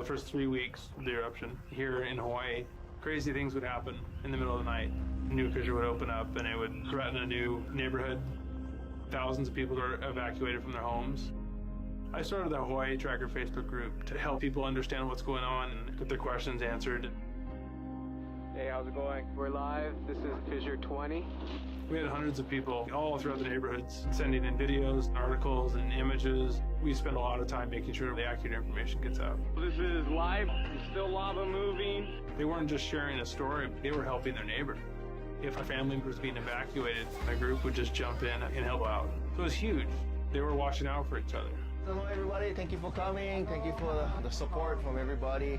The first 3 weeks of the eruption here in Hawaii, crazy things would happen in the middle of the night. A new fissure would open up and it would threaten a new neighborhood. Thousands of people were evacuated from their homes. I started the Hawaii Tracker Facebook group to help people understand what's going on and get their questions answered. Hey, how's it going? We're live. This is Fissure 20. We had hundreds of people all throughout the neighborhoods sending in videos, articles, and images. We spend a lot of time making sure the accurate information gets out. This is live. There's still lava moving. They weren't just sharing a story, they were helping their neighbor. If a family was being evacuated, my group would just jump in and help out. So it was huge. They were watching out for each other. Hello everybody, thank you for coming. Thank you for the support from everybody.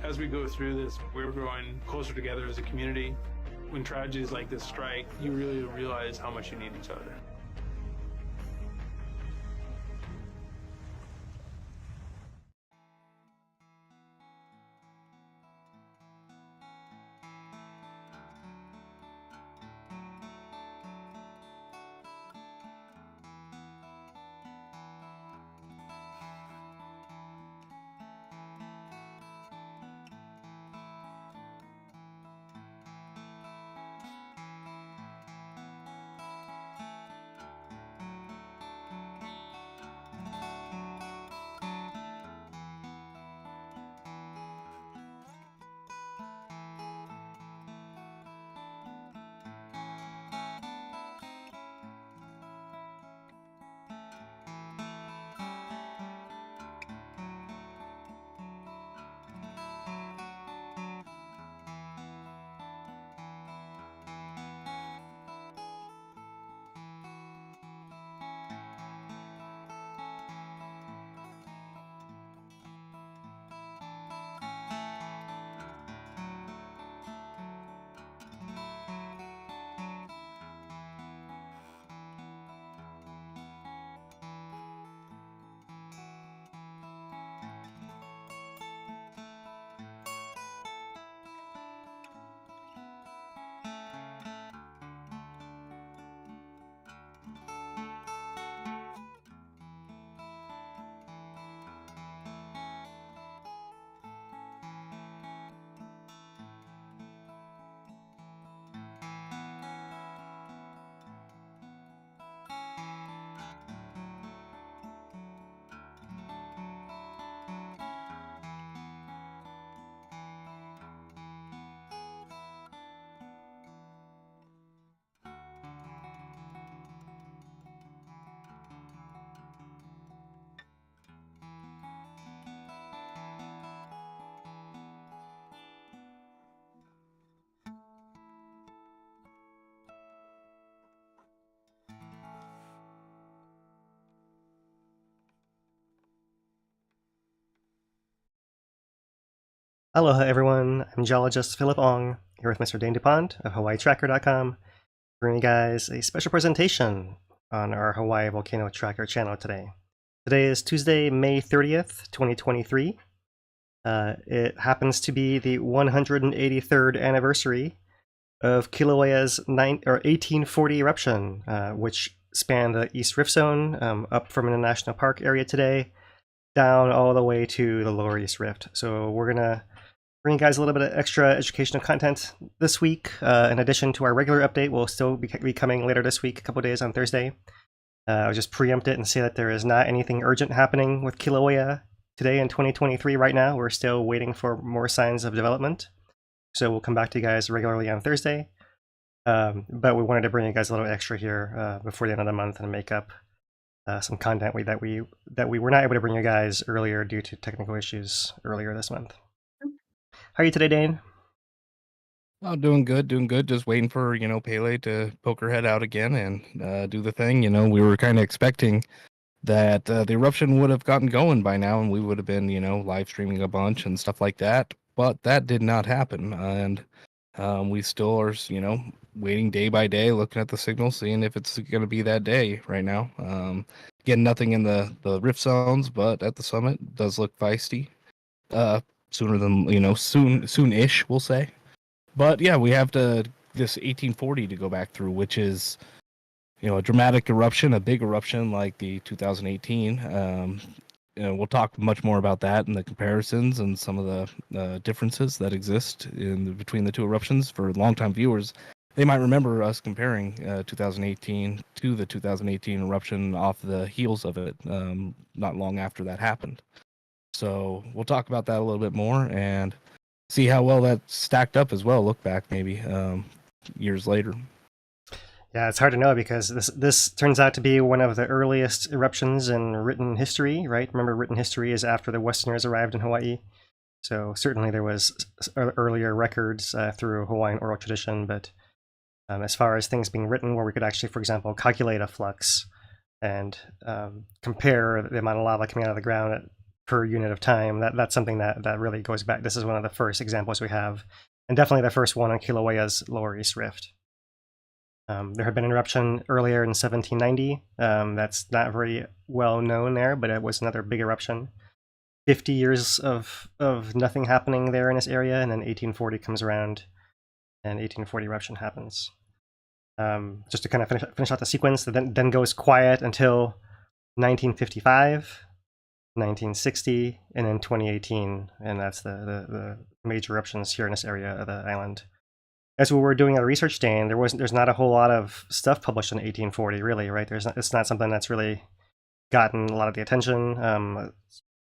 As we go through this, we're growing closer together as a community. When tragedies like this strike, you really realize how much you need each other. Aloha everyone, I'm geologist Philip Ong, here with Mr. Dane DuPont of HawaiiTracker.com, bringing you guys a special presentation on our Hawaii Volcano Tracker channel today. Today is Tuesday, May 30th, 2023. It happens to be the 183rd anniversary of Kilauea's 1840 eruption, which spanned the East Rift Zone up from the National Park area today, down all the way to the Lower East Rift. So we're going to bring you guys a little bit of extra educational content this week. In addition to our regular update, we'll still be coming later this week, a couple days on Thursday. I'll just preempt it and say that there is not anything urgent happening with Kilauea today in 2023 right now. We're still waiting for more signs of development. So we'll come back to you guys regularly on Thursday. But we wanted to bring you guys a little extra here before the end of the month and make up some content that we were not able to bring you guys earlier due to technical issues earlier this month. How are you today, Dane? Oh, doing good. Just waiting for, Pele to poke her head out again and do the thing. We were kind of expecting that the eruption would have gotten going by now and we would have been, live streaming a bunch and stuff like that. But that did not happen. And we still are, waiting day by day, looking at the signal, seeing if it's going to be that day right now. Again, nothing in the rift zones, but at the summit it does look feisty. Sooner than, soon-ish, we'll say. But yeah, we have this 1840 to go back through, which is, a dramatic eruption, a big eruption like the 2018. we'll talk much more about that and the comparisons and some of the differences that exist between the two eruptions. For longtime viewers, they might remember us comparing 2018 to the 2018 eruption off the heels of it, not long after that happened. So we'll talk about that a little bit more and see how well that stacked up as well. Look back maybe years later. Yeah, it's hard to know because this turns out to be one of the earliest eruptions in written history, right? Remember, written history is after the Westerners arrived in Hawaii. So certainly there was earlier records through Hawaiian oral tradition, but as far as things being written where we could actually, for example, calculate a flux and compare the amount of lava coming out of the ground per unit of time, that's something that really goes back. This is one of the first examples we have, and definitely the first one on Kilauea's Lower East Rift. There had been an eruption earlier in 1790. That's not very well known there, but it was another big eruption. 50 years of nothing happening there in this area, and then 1840 comes around, and 1840 eruption happens. Just to kind of finish out the sequence, then goes quiet until 1955, 1960, and then 2018, and that's the major eruptions here in this area of the island. As we were doing our research, Dane, there's not a whole lot of stuff published in 1840, really, right? It's not something that's really gotten a lot of the attention,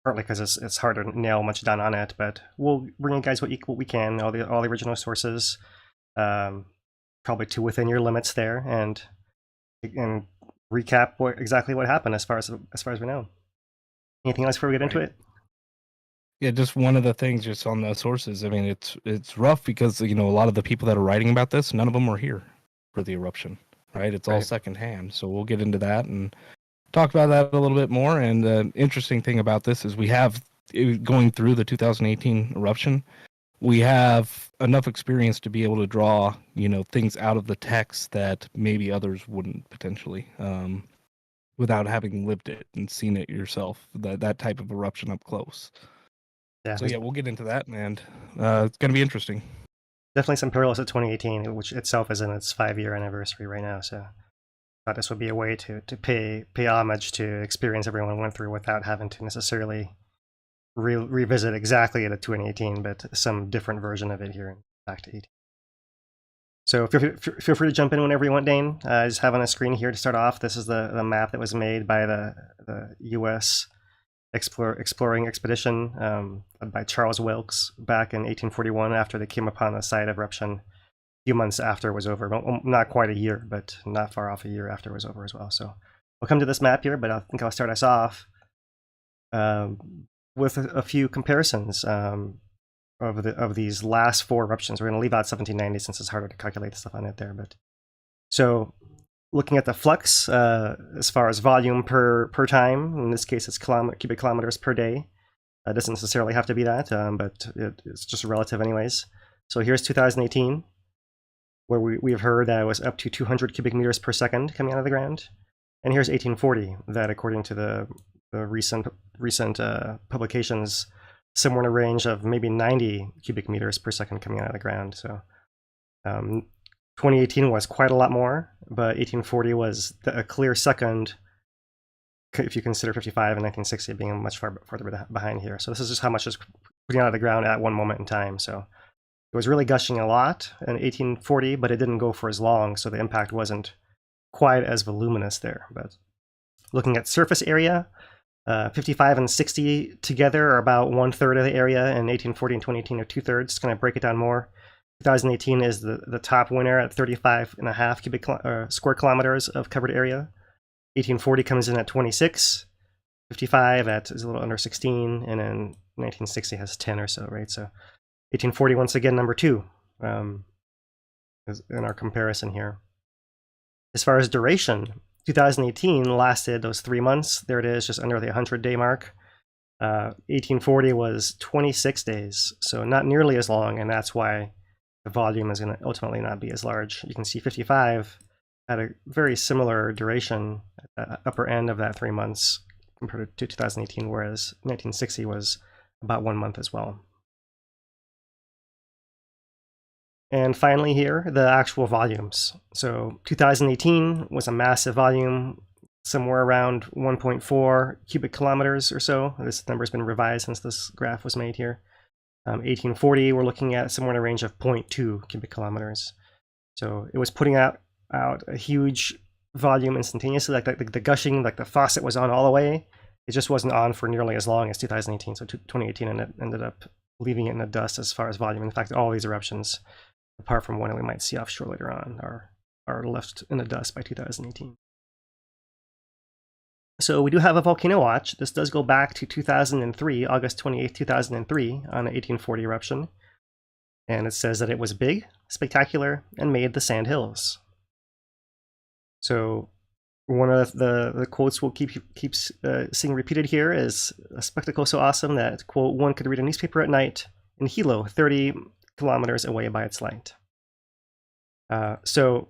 partly because it's hard to nail much down on it. But we'll bring you guys what we can, all the original sources, probably to within your limits there, and recap exactly what happened as far as we know. Anything else before we get into it? Yeah, just one of the things just on the sources. I mean, it's rough because, a lot of the people that are writing about this, none of them were here for the eruption, right? It's all secondhand. So we'll get into that and talk about that a little bit more. And the interesting thing about this is we have, going through the 2018 eruption, we have enough experience to be able to draw, things out of the text that maybe others wouldn't potentially, without having lived it and seen it yourself, that type of eruption up close. Yeah. So we'll get into that, and it's going to be interesting. Definitely some parallels to 2018, which itself is in its 5-year anniversary right now. So I thought this would be a way to pay homage to experience everyone went through without having to necessarily revisit exactly the 2018, but some different version of it here back to 18. So feel free to jump in whenever you want, Dane. I just have on a screen here to start off. This is the map that was made by the U.S. exploring expedition by Charles Wilkes back in 1841 after they came upon the site of eruption a few months after it was over. Well, not quite a year, but not far off a year after it was over as well. So we'll come to this map here, but I think I'll start us off with a few comparisons of these last 4 eruptions. We're going to leave out 1790 since it's harder to calculate the stuff on it there. But so looking at the flux as far as volume per time, in this case it's cubic kilometers per day. It doesn't necessarily have to be that, but it's just relative anyways. So here's 2018, where we have heard that it was up to 200 cubic meters per second coming out of the ground. And here's 1840, that according to the recent publications, somewhere in a range of maybe 90 cubic meters per second coming out of the ground. So 2018 was quite a lot more, but 1840 was a clear second if you consider 55 and 1960 being much farther behind here. So this is just how much is putting out of the ground at one moment in time. So it was really gushing a lot in 1840, but it didn't go for as long, so the impact wasn't quite as voluminous there. But looking at surface area, 55 and 60 together are about 1/3 of the area, and 1840 and 2018 are 2/3. It's going to break it down more. 2018 is the top winner at 35.5 square kilometers of covered area. 1840 comes in at 26, 55 is a little under 16, and then 1960 has 10 or so, right? So 1840 once again number 2 in our comparison here. As far as duration, 2018 lasted those 3 months. There it is, just under the 100-day mark. 1840 was 26 days, so not nearly as long, and that's why the volume is going to ultimately not be as large. You can see 55 had a very similar duration at the upper end of that 3 months compared to 2018, whereas 1960 was about 1 month as well. And finally here, the actual volumes. So 2018 was a massive volume, somewhere around 1.4 cubic kilometers or so. This number's been revised since this graph was made here. 1840, we're looking at somewhere in a range of 0.2 cubic kilometers. So it was putting out a huge volume instantaneously, like the gushing, like the faucet was on all the way. It just wasn't on for nearly as long as 2018. So 2018 ended up leaving it in the dust as far as volume. In fact, all these eruptions, apart from one that we might see offshore later on, are left in the dust by 2018. So we do have a volcano watch. This does go back to 2003, August 28, 2003, on an 1840 eruption. And it says that it was big, spectacular, and made the sand hills. So one of the quotes we'll keep seeing repeated here is a spectacle so awesome that, quote, one could read a newspaper at night in Hilo, 30 kilometers away by its light. So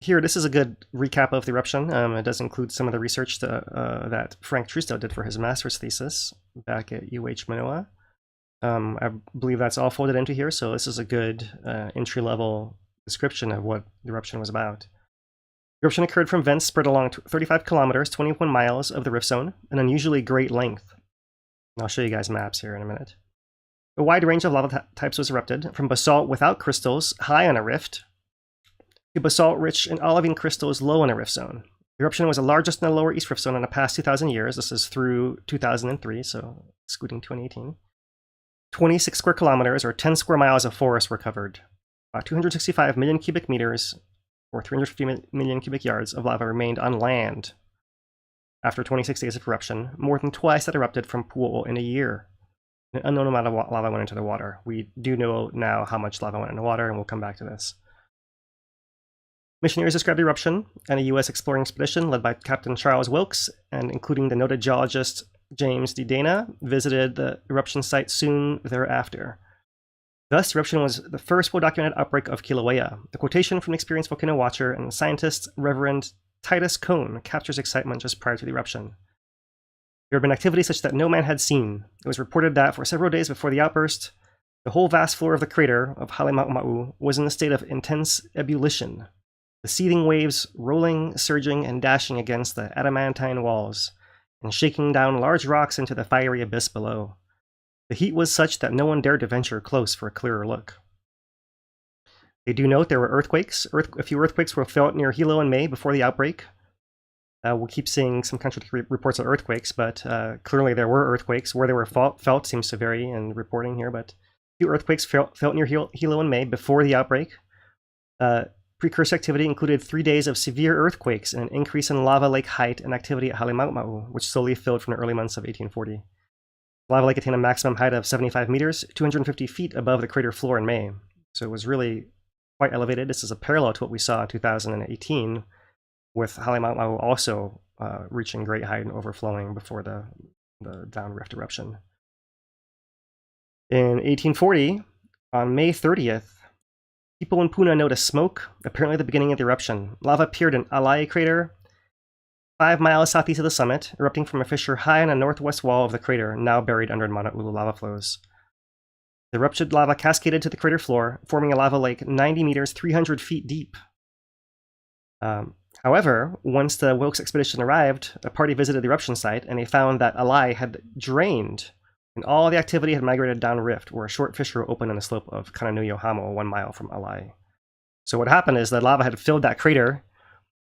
here, this is a good recap of the eruption. It does include some of the research that Frank Truesdale did for his master's thesis back at UH Manoa. I believe that's all folded into here, so this is a good entry-level description of what the eruption was about. The eruption occurred from vents spread along 35 kilometers, 21 miles of the rift zone, an unusually great length. And I'll show you guys maps here in a minute. A wide range of lava types was erupted, from basalt without crystals high on a rift, to basalt rich in olivine crystals low in a rift zone. The eruption was the largest in the lower east rift zone in the past 2,000 years. This is through 2003, so excluding 2018. 26 square kilometers, or 10 square miles of forest were covered. About 265 million cubic meters, or 350 million cubic yards of lava remained on land after 26 days of eruption, more than twice that erupted from Pu'o in a year. An unknown amount of lava went into the water. We do know now how much lava went in the water, and we'll come back to this. Missionaries described the eruption, and a U.S. exploring expedition led by Captain Charles Wilkes, and including the noted geologist James D. Dana, visited the eruption site soon thereafter. Thus, the eruption was the first well-documented outbreak of Kilauea. The quotation from an experienced volcano watcher and scientist Reverend Titus Cone captures excitement just prior to the eruption. There had been activity such that no man had seen. It was reported that for several days before the outburst, the whole vast floor of the crater of Halemau'uma'u was in a state of intense ebullition, the seething waves rolling, surging, and dashing against the adamantine walls, and shaking down large rocks into the fiery abyss below. The heat was such that no one dared to venture close for a clearer look. They do note there were earthquakes. A few earthquakes were felt near Hilo in May before the outbreak. We'll keep seeing some contradictory reports of earthquakes, but clearly there were earthquakes. Where they were felt seems to vary in reporting here, but a few earthquakes felt near Hilo in May before the outbreak. Precursor activity included 3 days of severe earthquakes and an increase in lava lake height and activity at Halemau'uma'u, which slowly filled from the early months of 1840. The lava lake attained a maximum height of 75 meters, 250 feet above the crater floor in May. So it was really quite elevated. This is a parallel to what we saw in 2018, with Halemau'uma'u also reaching great height and overflowing before the downrift eruption. In 1840, on May 30th, people in Puna noticed smoke, apparently the beginning of the eruption. Lava appeared in Alai crater, 5 miles southeast of the summit, erupting from a fissure high on the northwest wall of the crater, now buried under Mana'ulu lava flows. The erupted lava cascaded to the crater floor, forming a lava lake 90 meters, 300 feet deep. However, once the Wilkes expedition arrived, a party visited the eruption site, and they found that Alai had drained, and all the activity had migrated downrift, where a short fissure opened on the slope of Kananuyo Hamo, 1 mile from Alai. So what happened is the lava had filled that crater,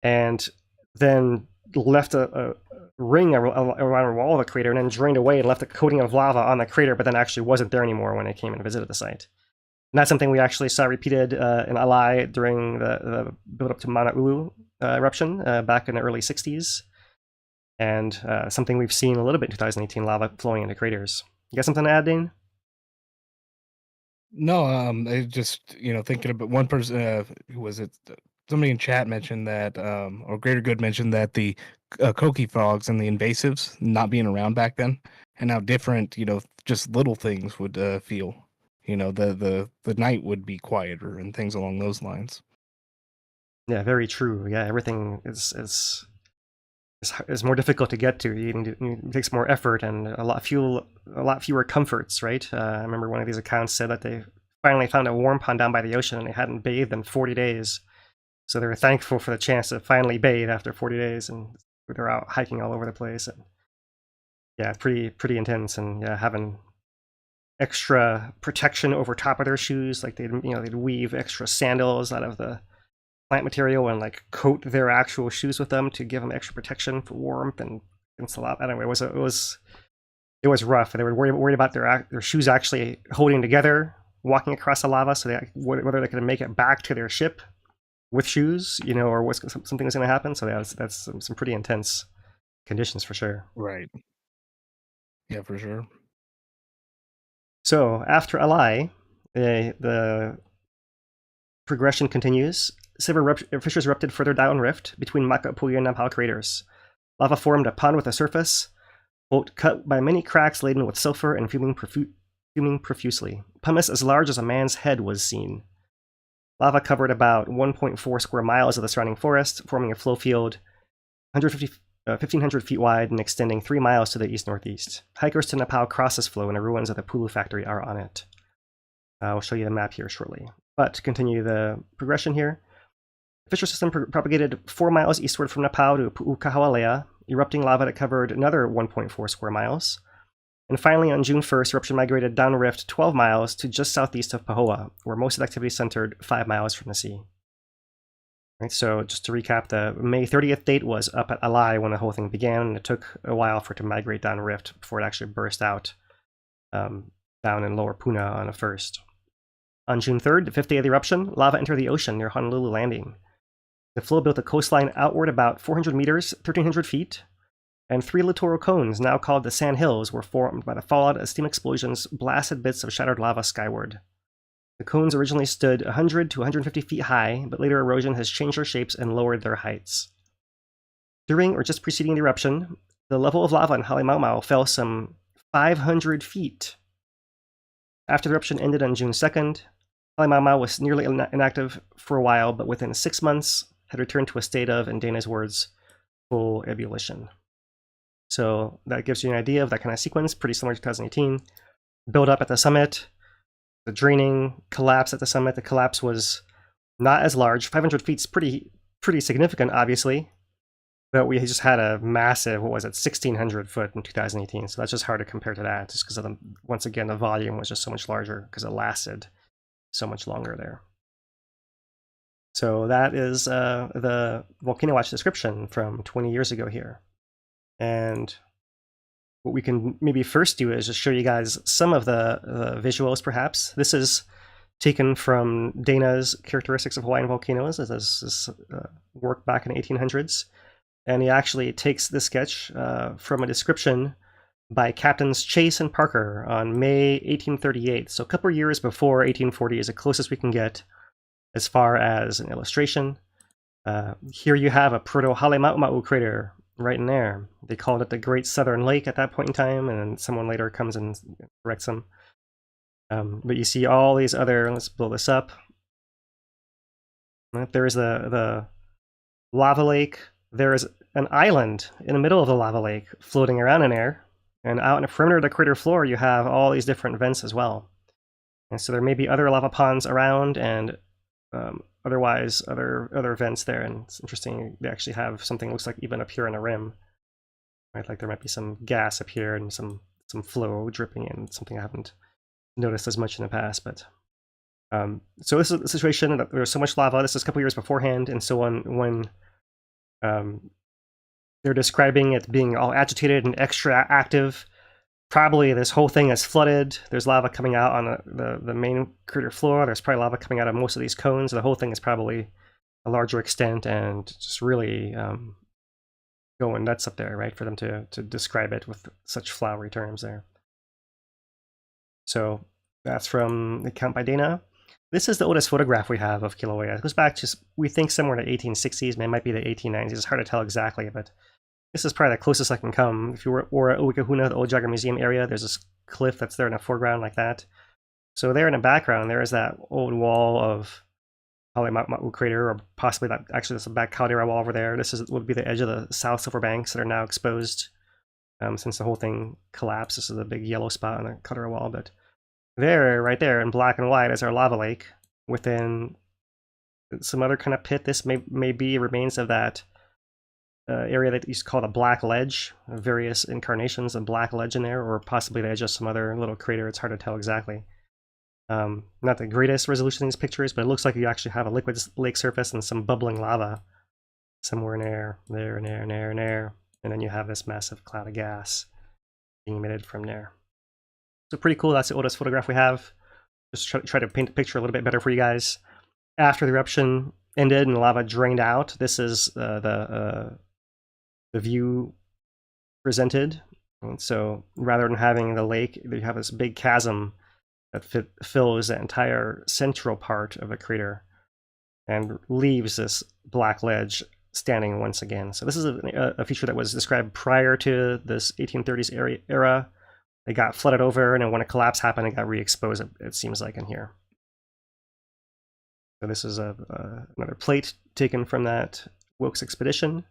and then left a ring around the wall of the crater, and then drained away and left a coating of lava on the crater, but then actually wasn't there anymore when they came and visited the site. And that's something we actually saw repeated in Alai during the build-up to Mana'ulu eruption back in the early 60s, and something we've seen a little bit in 2018, lava flowing into craters. You got something to add, Dane? No, I just, thinking about one person, who was it? Somebody in chat mentioned that, or Greater Good mentioned that the Koki frogs and the invasives not being around back then, and how different, just little things would feel. The night would be quieter and things along those lines. Yeah, very true. Yeah, everything is more difficult to get to. It takes more effort and a lot fewer comforts, right? I remember one of these accounts said that they finally found a warm pond down by the ocean and they hadn't bathed in 40 days. So they were thankful for the chance to finally bathe after 40 days, and they're out hiking all over the place. And yeah, pretty intense, and yeah, having extra protection over top of their shoes, like they'd weave extra sandals out of the plant material and like coat their actual shoes with them to give them extra protection for warmth and against the lava. Anyway, it was rough. They were worried about their shoes actually holding together walking across the lava, so whether they could make it back to their ship with shoes, or something was going to happen. So that's some pretty intense conditions for sure. Right. Yeah, for sure. So after Alai, the progression continues. Several fissures erupted further downrift between Makapuia and Napao craters. Lava formed a pond with a surface, cut by many cracks laden with sulfur and fuming profusely. Pumice as large as a man's head was seen. Lava covered about 1.4 square miles of the surrounding forest, forming a flow field 1,500 feet wide and extending 3 miles to the east-northeast. Hikers to Napao cross this flow, and the ruins of the Pulu factory are on it. I'll show you the map here shortly. But to continue the progression here, the fissure system propagated 4 miles eastward from Napao to Kīlauea, erupting lava that covered another 1.4 square miles. And finally, on June 1st, eruption migrated downrift 12 miles to just southeast of Pahoa, where most of the activity centered 5 miles from the sea. Right, so just to recap, the May 30th date was up at Alai when the whole thing began, and it took a while for it to migrate downrift before it actually burst out down in lower Puna on the 1st. On June 3rd, the 5th day of the eruption, lava entered the ocean near Honolulu Landing. The flow built a coastline outward about 400 meters, 1,300 feet, and 3 littoral cones, now called the Sand Hills, were formed by the fallout as steam explosions blasted bits of shattered lava skyward. The cones originally stood 100 to 150 feet high, but later erosion has changed their shapes and lowered their heights. During or just preceding the eruption, the level of lava in Halemaumau fell some 500 feet. After the eruption ended on June 2nd, Halemaumau was nearly inactive for a while, but within 6 months had returned to a state of, in Dana's words, full ebullition. So that gives you an idea of that kind of sequence, pretty similar to 2018. Build up at the summit, the draining collapse at the summit. The collapse was not as large. 500 feet is pretty significant, obviously. But we just had a massive, 1,600 foot in 2018. So that's just hard to compare to that, just because once again, the volume was just so much larger because it lasted so much longer there. So that is the Volcano Watch description from 20 years ago here. And what we can maybe first do is just show you guys some of the visuals, perhaps. This is taken from Dana's Characteristics of Hawaiian Volcanoes, as this work back in the 1800s. And he actually takes this sketch from a description by Captains Chase and Parker on May 1838. So a couple of years before 1840 is the closest we can get as far as an illustration. Here you have a proto-Halemaumau crater right in there. They called it the Great Southern Lake at that point in time, and then someone later comes and corrects them. But you see all these other, let's blow this up. There's the lava lake. There is an island in the middle of the lava lake floating around in air. And out in the perimeter of the crater floor, you have all these different vents as well. And so there may be other lava ponds around, and otherwise other vents there. And it's interesting, they actually have something that looks like even up here on the rim. Right, like there might be some gas up here and some flow dripping in, something I haven't noticed as much in the past. But so this is the situation that there's so much lava. This is a couple years beforehand, and so when they're describing it being all agitated and extra active, probably this whole thing is flooded. There's lava coming out on the main crater floor. There's probably lava coming out of most of these cones. The whole thing is probably a larger extent and just really going nuts up there, right? For them to describe it with such flowery terms there. So that's from the account by Dana. This is the oldest photograph we have of Kilauea. It goes back to, we think, somewhere to the 1860s, it might be the 1890s. It's hard to tell exactly, but this is probably the closest I can come. If you were at Uikahuna, the old Jagger Museum area, there's this cliff that's there in the foreground like that. So there in the background, there is that old wall of Halemaumau crater, or possibly that, actually there's a back caldera wall over there. This would be the edge of the South Silver Banks that are now exposed since the whole thing collapsed. This is a big yellow spot on the caldera wall, but there, right there in black and white, is our lava lake within some other kind of pit. This may be remains of that area that used to call the Black Ledge, various incarnations of Black Ledge in there, or possibly they just some other little crater. It's hard to tell exactly. Not the greatest resolution in these pictures, but it looks like you actually have a liquid lake surface and some bubbling lava somewhere in there, and then you have this massive cloud of gas being emitted from there. So pretty cool. That's the oldest photograph we have. Just try to paint the picture a little bit better for you guys. After the eruption ended and the lava drained out, this is the view presented. And so rather than having the lake, you have this big chasm that fills the entire central part of the crater and leaves this black ledge standing once again. So this is a feature that was described prior to this 1830s era. It got flooded over, and then when a collapse happened, it got re-exposed, it seems like, in here. So this is another plate taken from that Wilkes expedition.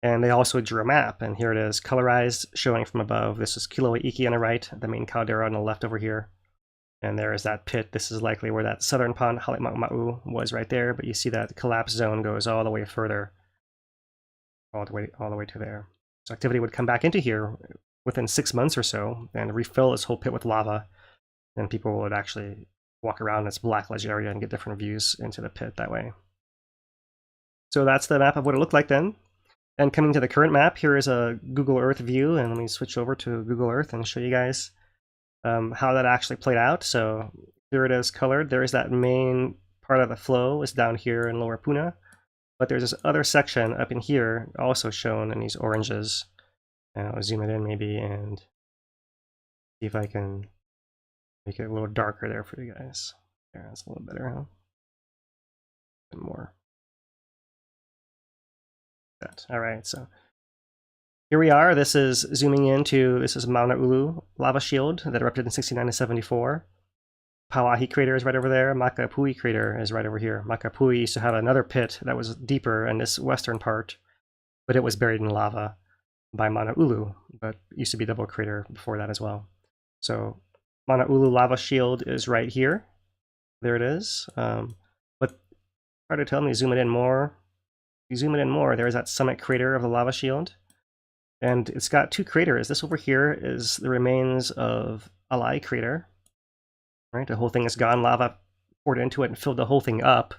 And they also drew a map, and here it is, colorized, showing from above. This is Kilauea Iki on the right, the main caldera on the left over here. And there is that pit. This is likely where that southern pond, Halema'uma'u, was right there, but you see that collapse zone goes all the way further, all the way to there. So activity would come back into here within 6 months or so and refill this whole pit with lava, and people would actually walk around this black ledge area and get different views into the pit that way. So that's the map of what it looked like then. And coming to the current map, here is a Google Earth view, and let me switch over to Google Earth and show you guys how that actually played out. So here it is colored. There is that main part of the flow is down here in Lower Puna, but there's this other section up in here also shown in these oranges. And I'll zoom it in maybe and see if I can make it a little darker there for you guys. There, that's a little better, huh? And more. That. All right, so here we are. This is zooming into, this is Mauna Ulu lava shield that erupted in 69 to 74. Pauahi crater is right over there. Makapui crater is right over here. Makapui used to have another pit that was deeper in this western part, but it was buried in lava by Mauna Ulu, but it used to be double crater before that as well. So Mauna Ulu lava shield is right here. There it is. But hard to tell me, zoom it in more. If you zoom it in more, there's that summit crater of the lava shield. And it's got two craters. This over here is the remains of Alai crater. Right, the whole thing is gone. Lava poured into it and filled the whole thing up.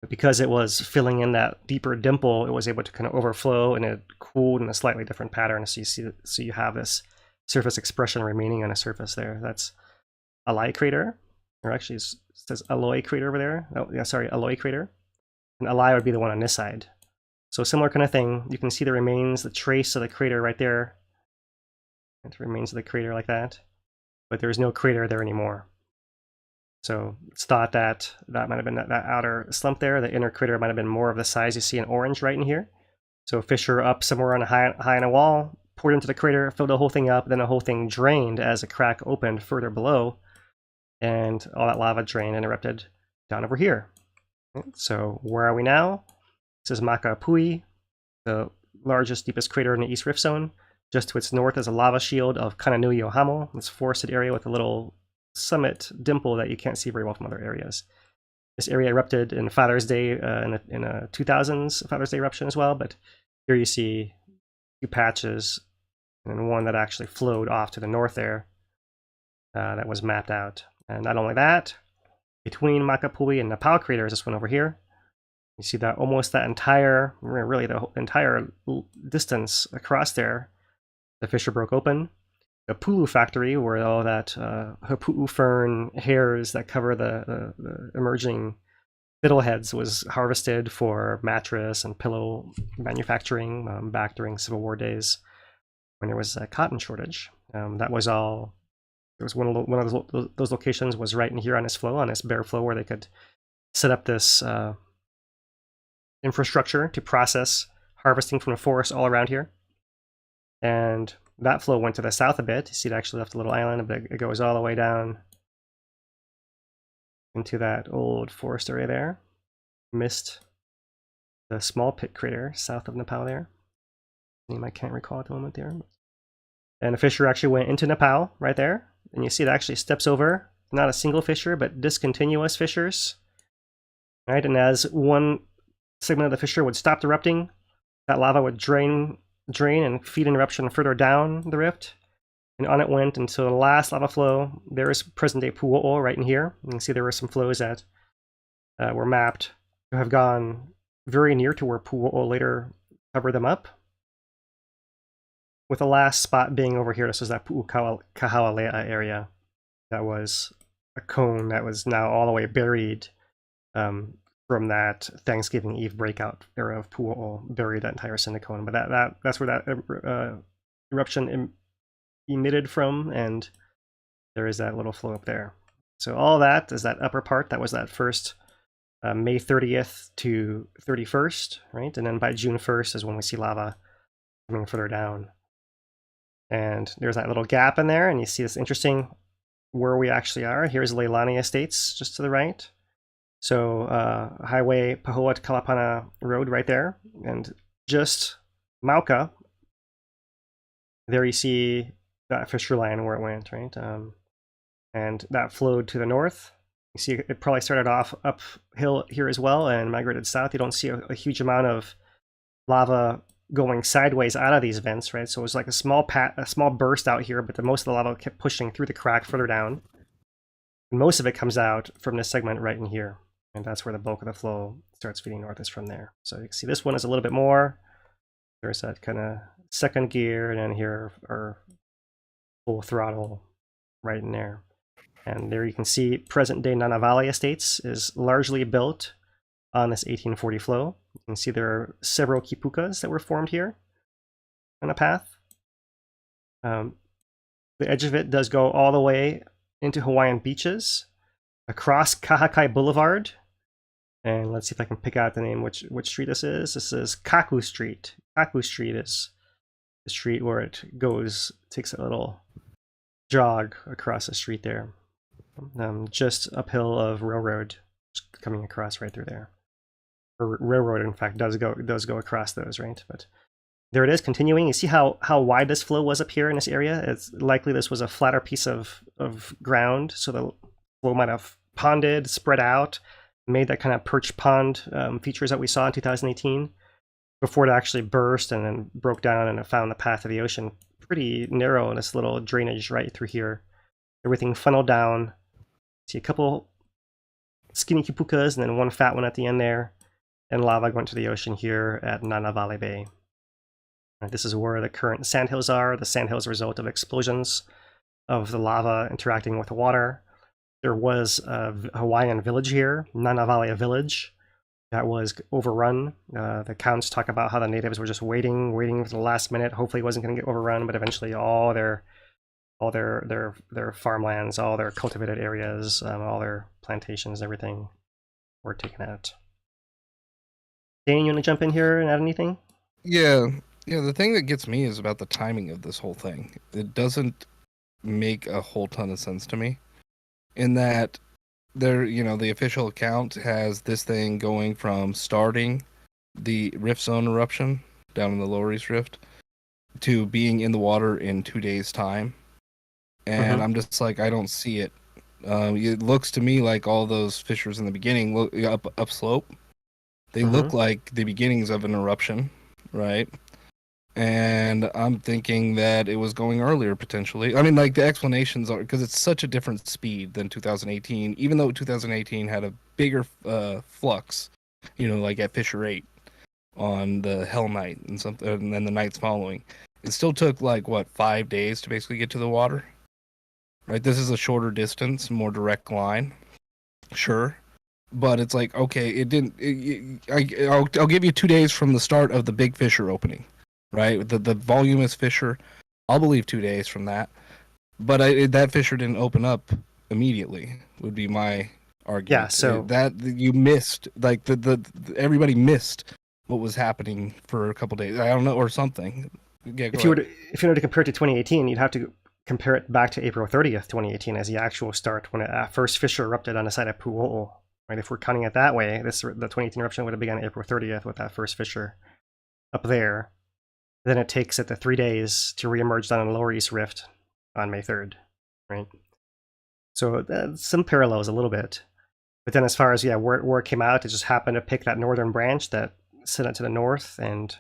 But because it was filling in that deeper dimple, it was able to kind of overflow, and it cooled in a slightly different pattern. So you have this surface expression remaining on a surface there. That's Alai crater, or actually it says Aloi crater over there. Oh, yeah, sorry, Aloi crater. And Alai would be the one on this side. So similar kind of thing. You can see the remains, the trace of the crater right there. It remains of the crater like that. But there's no crater there anymore. So it's thought that that might have been that outer slump there. The inner crater might have been more of the size you see in orange right in here. So a fissure up somewhere on high on a wall, poured into the crater, filled the whole thing up, then the whole thing drained as a crack opened further below. And all that lava drained and erupted down over here. So where are we now? This is Makapui, the largest, deepest crater in the East Rift Zone. Just to its north is a lava shield of Kananui Ohamo, this forested area with a little summit dimple that you can't see very well from other areas. This area erupted in Father's Day, in a 2000s Father's Day eruption as well, but here you see two patches, and one that actually flowed off to the north there that was mapped out. And not only that, between Makapui and Napau crater is this one over here. You see that almost that entire, really the entire distance across there, the fissure broke open. The Pulu factory, where all that hapu'u fern hairs that cover the emerging fiddleheads was harvested for mattress and pillow manufacturing back during Civil War days when there was a cotton shortage. That was all. There was one of those locations was right in here on this flow, on this bare flow, where they could set up this infrastructure to process harvesting from the forest all around here. And that flow went to the south a bit. You see it actually left a little island, but it goes all the way down into that old forest area there. Missed the small pit crater south of Nepal there. Name I can't recall at the moment there. And the fissure actually went into Nepal right there. And you see it actually steps over, not a single fissure, but discontinuous fissures. Right, and as one segment of the fissure would stop erupting, that lava would drain and feed an eruption further down the rift. And on it went until the last lava flow. There is present-day Pu'o'o right in here. You can see there were some flows that were mapped to have gone very near to where Pu'o'o later covered them up. With the last spot being over here, this is that Pu'ukā'aulea area. That was a cone that was now all the way buried from that Thanksgiving Eve breakout era of Pu'o'o, buried that entire cone. But that's where that eruption emitted from, and there is that little flow up there. So all that is that upper part. That was that first May 30th to 31st, right? And then by June 1st is when we see lava coming further down. And there's that little gap in there, and you see this interesting where we actually are. Here's Leilani Estates just to the right. So Highway Pahoa Kalapana Road right there, and just Mauka. There you see that fissure line where it went, right? And that flowed to the north. You see it probably started off uphill here as well and migrated south. You don't see a huge amount of lava going sideways out of these vents, right? So it was like a small burst out here, but most of the lava kept pushing through the crack further down. And most of it comes out from this segment right in here. And that's where the bulk of the flow starts feeding north, is from there. So you can see this one is a little bit more. There's that kind of second gear, and then here are full throttle right in there. And there you can see present-day Nanavale Estates is largely built on this 1840 flow. You can see there are several kipukas that were formed here on a path. The edge of it does go all the way into Hawaiian beaches, across Kahakai Boulevard. And let's see if I can pick out the name, which street this is. This is Kaku Street. Kaku Street is the street where it goes, takes a little jog across the street there. Just uphill of Railroad, coming across right through there. Or Railroad, in fact, does go across those, right? But there it is, continuing. You see how wide this flow was up here in this area? It's likely this was a flatter piece of ground, so the flow might have ponded, spread out, made that kind of perch pond features that we saw in 2018 before it actually burst and then broke down and it found the path of the ocean. Pretty narrow, this little drainage right through here. Everything funneled down. See a couple skinny kipukas and then one fat one at the end there, and lava going to the ocean here at Nanavale Bay. This is where the current sandhills are. The sandhills are a result of explosions of the lava interacting with the water. There was a Hawaiian village here, Nanavale Village, that was overrun. The accounts talk about how the natives were just waiting for the last minute. Hopefully it wasn't going to get overrun, but eventually all their farmlands, all their cultivated areas, all their plantations, everything were taken out. Dane, you want to jump in here and add anything? Yeah, the thing that gets me is about the timing of this whole thing. It doesn't make a whole ton of sense to me, in that the official account has this thing going from starting the rift zone eruption down in the Lower East Rift to being in the water in 2 days' time. And I'm just like, I don't see it. It looks to me like all those fissures in the beginning look upslope. They look like the beginnings of an eruption, right? And I'm thinking that it was going earlier, potentially. I mean, like, the explanations are, because it's such a different speed than 2018, even though 2018 had a bigger flux, like at Fissure 8 on the Hell Night and then the nights following. It still took, 5 days to basically get to the water? Right? This is a shorter distance, more direct line. Sure. But it's like, okay, it didn't... I'll give you 2 days from the start of the big fissure opening. Right, the voluminous fissure, I'll believe 2 days from that, but that fissure didn't open up immediately. Would be my argument. Yeah, so that you missed, everybody missed what was happening for a couple days. I don't know, or something. Yeah, if you were to compare it to 2018, you'd have to compare it back to April 30th, 2018, as the actual start when it first fissure erupted on the side of Pu'o'o. Right, if we're counting it that way, the 2018 eruption would have begun April 30th with that first fissure up there. Then it takes it the 3 days to reemerge down in the Lower East Rift on May 3rd, right? So some parallels a little bit. But then as far as, where it came out, it just happened to pick that northern branch that sent it to the north, and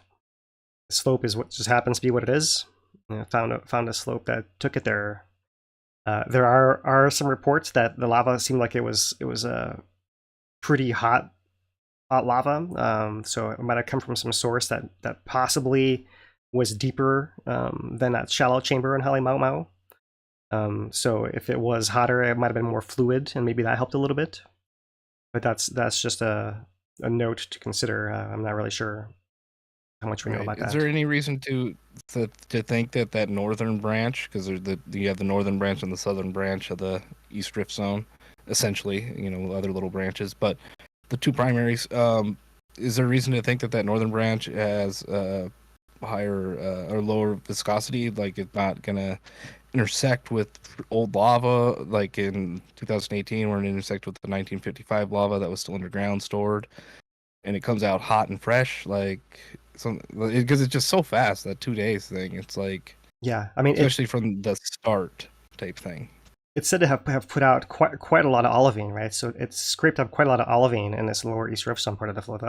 The slope is what just happens to be what it is. Found a slope that took it there. There are some reports that the lava seemed like it was a pretty hot lava. So it might have come from some source that possibly was deeper than that shallow chamber in Halemau. So if it was hotter, it might have been more fluid, and maybe that helped a little bit. But that's just a note to consider. I'm not really sure how much we know about that. Is there any reason to think that northern branch, because you have the northern branch and the southern branch of the East Rift Zone, essentially, other little branches, but the two primaries, is there a reason to think that northern branch has higher or lower viscosity, like it's not gonna intersect with old lava like in 2018 where it intersected with the 1955 lava that was still underground stored, and it comes out hot and fresh, like because it's just so fast, that 2 days thing. It's like, yeah, I mean, especially from the start type thing. It's said to have put out quite a lot of olivine, right? So it's scraped up quite a lot of olivine in this lower East Rift Zone part of the flow. The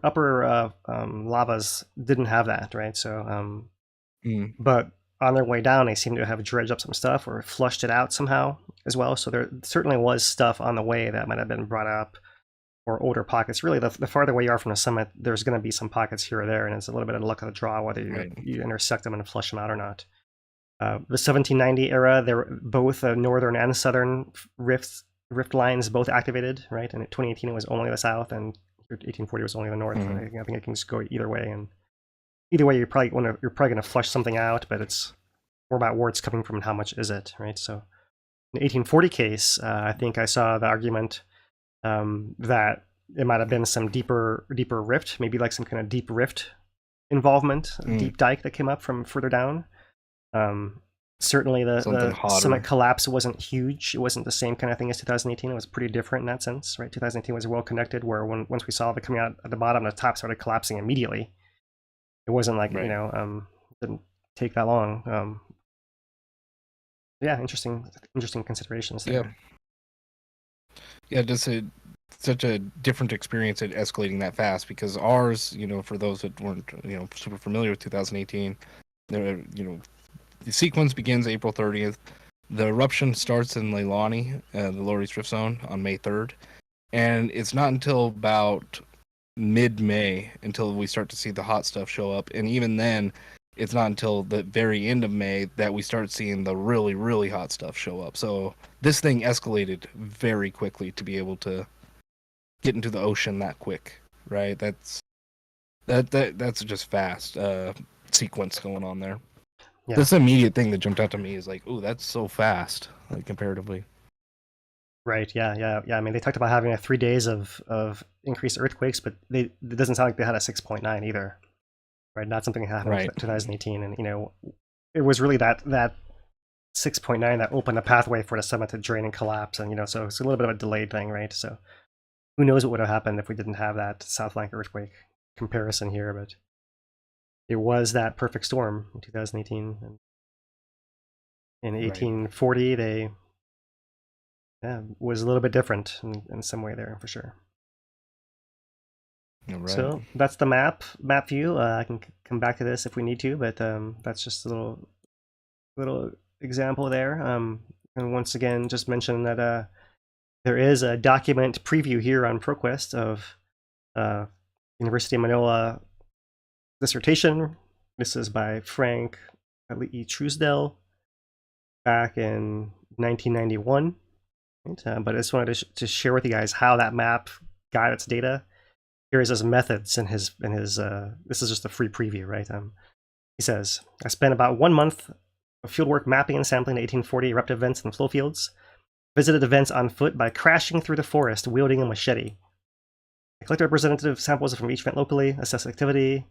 upper lavas didn't have that, right? So, but on their way down, they seem to have dredged up some stuff or flushed it out somehow as well. So there certainly was stuff on the way that might have been brought up, or older pockets. Really, the farther away you are from the summit, there's going to be some pockets here or there, and it's a little bit of luck of the draw whether you intersect them and flush them out or not. The 1790 era, there were both northern and southern rift lines both activated, right? And in 2018 it was only the south, and 1840 was only the north. I think it can just go either way, and either way you're probably going to flush something out, but it's more about where it's coming from and how much is it, right? So in the 1840 case, I think I saw the argument that it might have been some deeper rift, maybe like some kind of deep rift involvement, deep dike that came up from further down. Certainly the summit collapse wasn't huge. It wasn't the same kind of thing as 2018. It was pretty different in that sense, right? 2018 was well connected, where once we saw it coming out at the bottom, the top started collapsing immediately. It wasn't like, didn't take that long. Yeah, interesting considerations there. Yeah, just such a different experience at escalating that fast, because ours, for those that weren't, super familiar with 2018, there, the sequence begins April 30th. The eruption starts in Leilani, the Lower East Rift Zone, on May 3rd. And it's not until about mid-May until we start to see the hot stuff show up. And even then, it's not until the very end of May that we start seeing the really, really hot stuff show up. So this thing escalated very quickly to be able to get into the ocean that quick, right? That's just fast sequence going on there. Yeah. This immediate thing that jumped out to me is like, ooh, that's so fast, like comparatively. Right. Yeah. I mean, they talked about having 3 days of increased earthquakes, but it doesn't sound like they had a 6.9 either. Right. Not something that happened in 2018, and it was really that 6.9 that opened the pathway for the summit to drain and collapse, and so it's a little bit of a delayed thing, right? So who knows what would have happened if we didn't have that South Flank earthquake comparison here, but it was that perfect storm in 2018. And in 1840, they was a little bit different in some way there, for sure. Right. So that's the map view. I can come back to this if we need to, but that's just a little example there. And once again, just mention that there is a document preview here on ProQuest of University of Manila dissertation. This is by Frank E. Truesdell back in 1991. Right? But I just wanted to share with you guys how that map got its data. Here is his methods and his this is just a free preview, right? He says, I spent about 1 month of fieldwork mapping and sampling the 1840 eruptive vents and flow fields. Visited the vents on foot by crashing through the forest wielding a machete. I collected representative samples from each vent locally, assessed activity,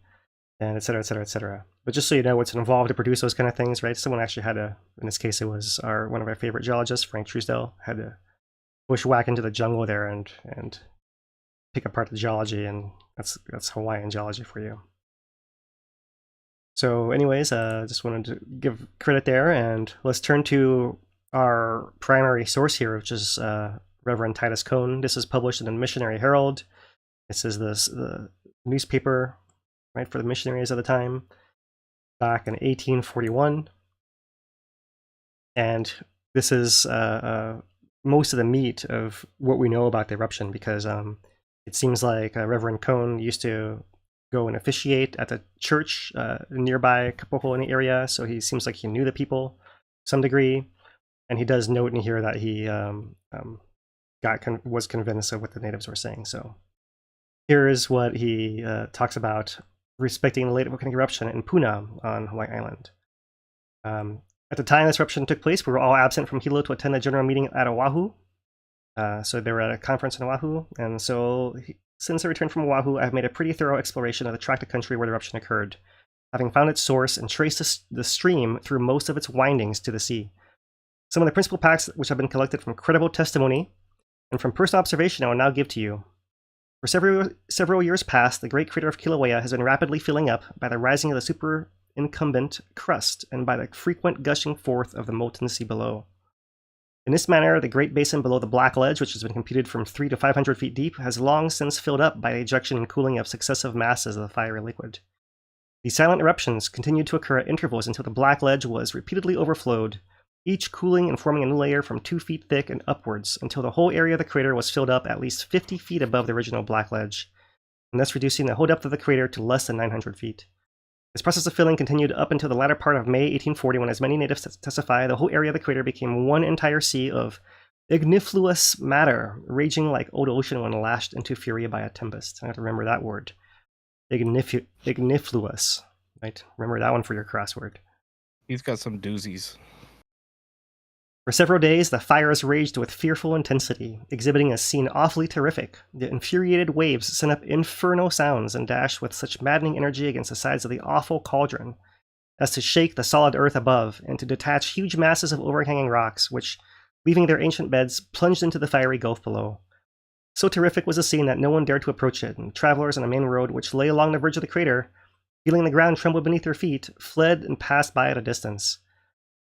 and et cetera, et cetera, et cetera. But just so you know what's involved to produce those kind of things, right? Someone actually had to, in this case, it was one of our favorite geologists, Frank Truesdell, had to bushwhack into the jungle there and pick apart the geology, and that's Hawaiian geology for you. So anyways, just wanted to give credit there, and let's turn to our primary source here, which is Reverend Titus Cone. This is published in the Missionary Herald. This is the newspaper right, for the missionaries of the time, back in 1841. And this is most of the meat of what we know about the eruption, because it seems like Reverend Cone used to go and officiate at the church nearby Kapoho in the area, so he seems like he knew the people to some degree. And he does note in here that he was convinced of what the natives were saying. So here is what he talks about respecting the late volcanic eruption in Puna on Hawaii Island. At the time this eruption took place, we were all absent from Hilo to attend a general meeting at Oahu. So they were at a conference in Oahu, and so since I returned from Oahu, I've made a pretty thorough exploration of the tract of country where the eruption occurred, having found its source and traced the stream through most of its windings to the sea. Some of the principal facts which have been collected from credible testimony and from personal observation I will now give to you. For several years past, the great crater of Kilauea has been rapidly filling up by the rising of the superincumbent crust and by the frequent gushing forth of the molten sea below. In this manner, the great basin below the Black Ledge, which has been computed from 300 to 500 feet deep, has long since filled up by the ejection and cooling of successive masses of the fiery liquid. These silent eruptions continued to occur at intervals until the Black Ledge was repeatedly overflowed, each cooling and forming a new layer from 2 feet thick and upwards, until the whole area of the crater was filled up at least 50 feet above the original Black Ledge, and thus reducing the whole depth of the crater to less than 900 feet. This process of filling continued up until the latter part of May 1840, when, as many natives testify, the whole area of the crater became one entire sea of igniferous matter, raging like old ocean when lashed into fury by a tempest. I have to remember that word. Igniferous. Right? Remember that one for your crossword. He's got some doozies. For several days, the fires raged with fearful intensity, exhibiting a scene awfully terrific. The infuriated waves sent up infernal sounds and dashed with such maddening energy against the sides of the awful cauldron as to shake the solid earth above and to detach huge masses of overhanging rocks, which, leaving their ancient beds, plunged into the fiery gulf below. So terrific was the scene that no one dared to approach it, and travelers on the main road which lay along the verge of the crater, feeling the ground tremble beneath their feet, fled and passed by at a distance.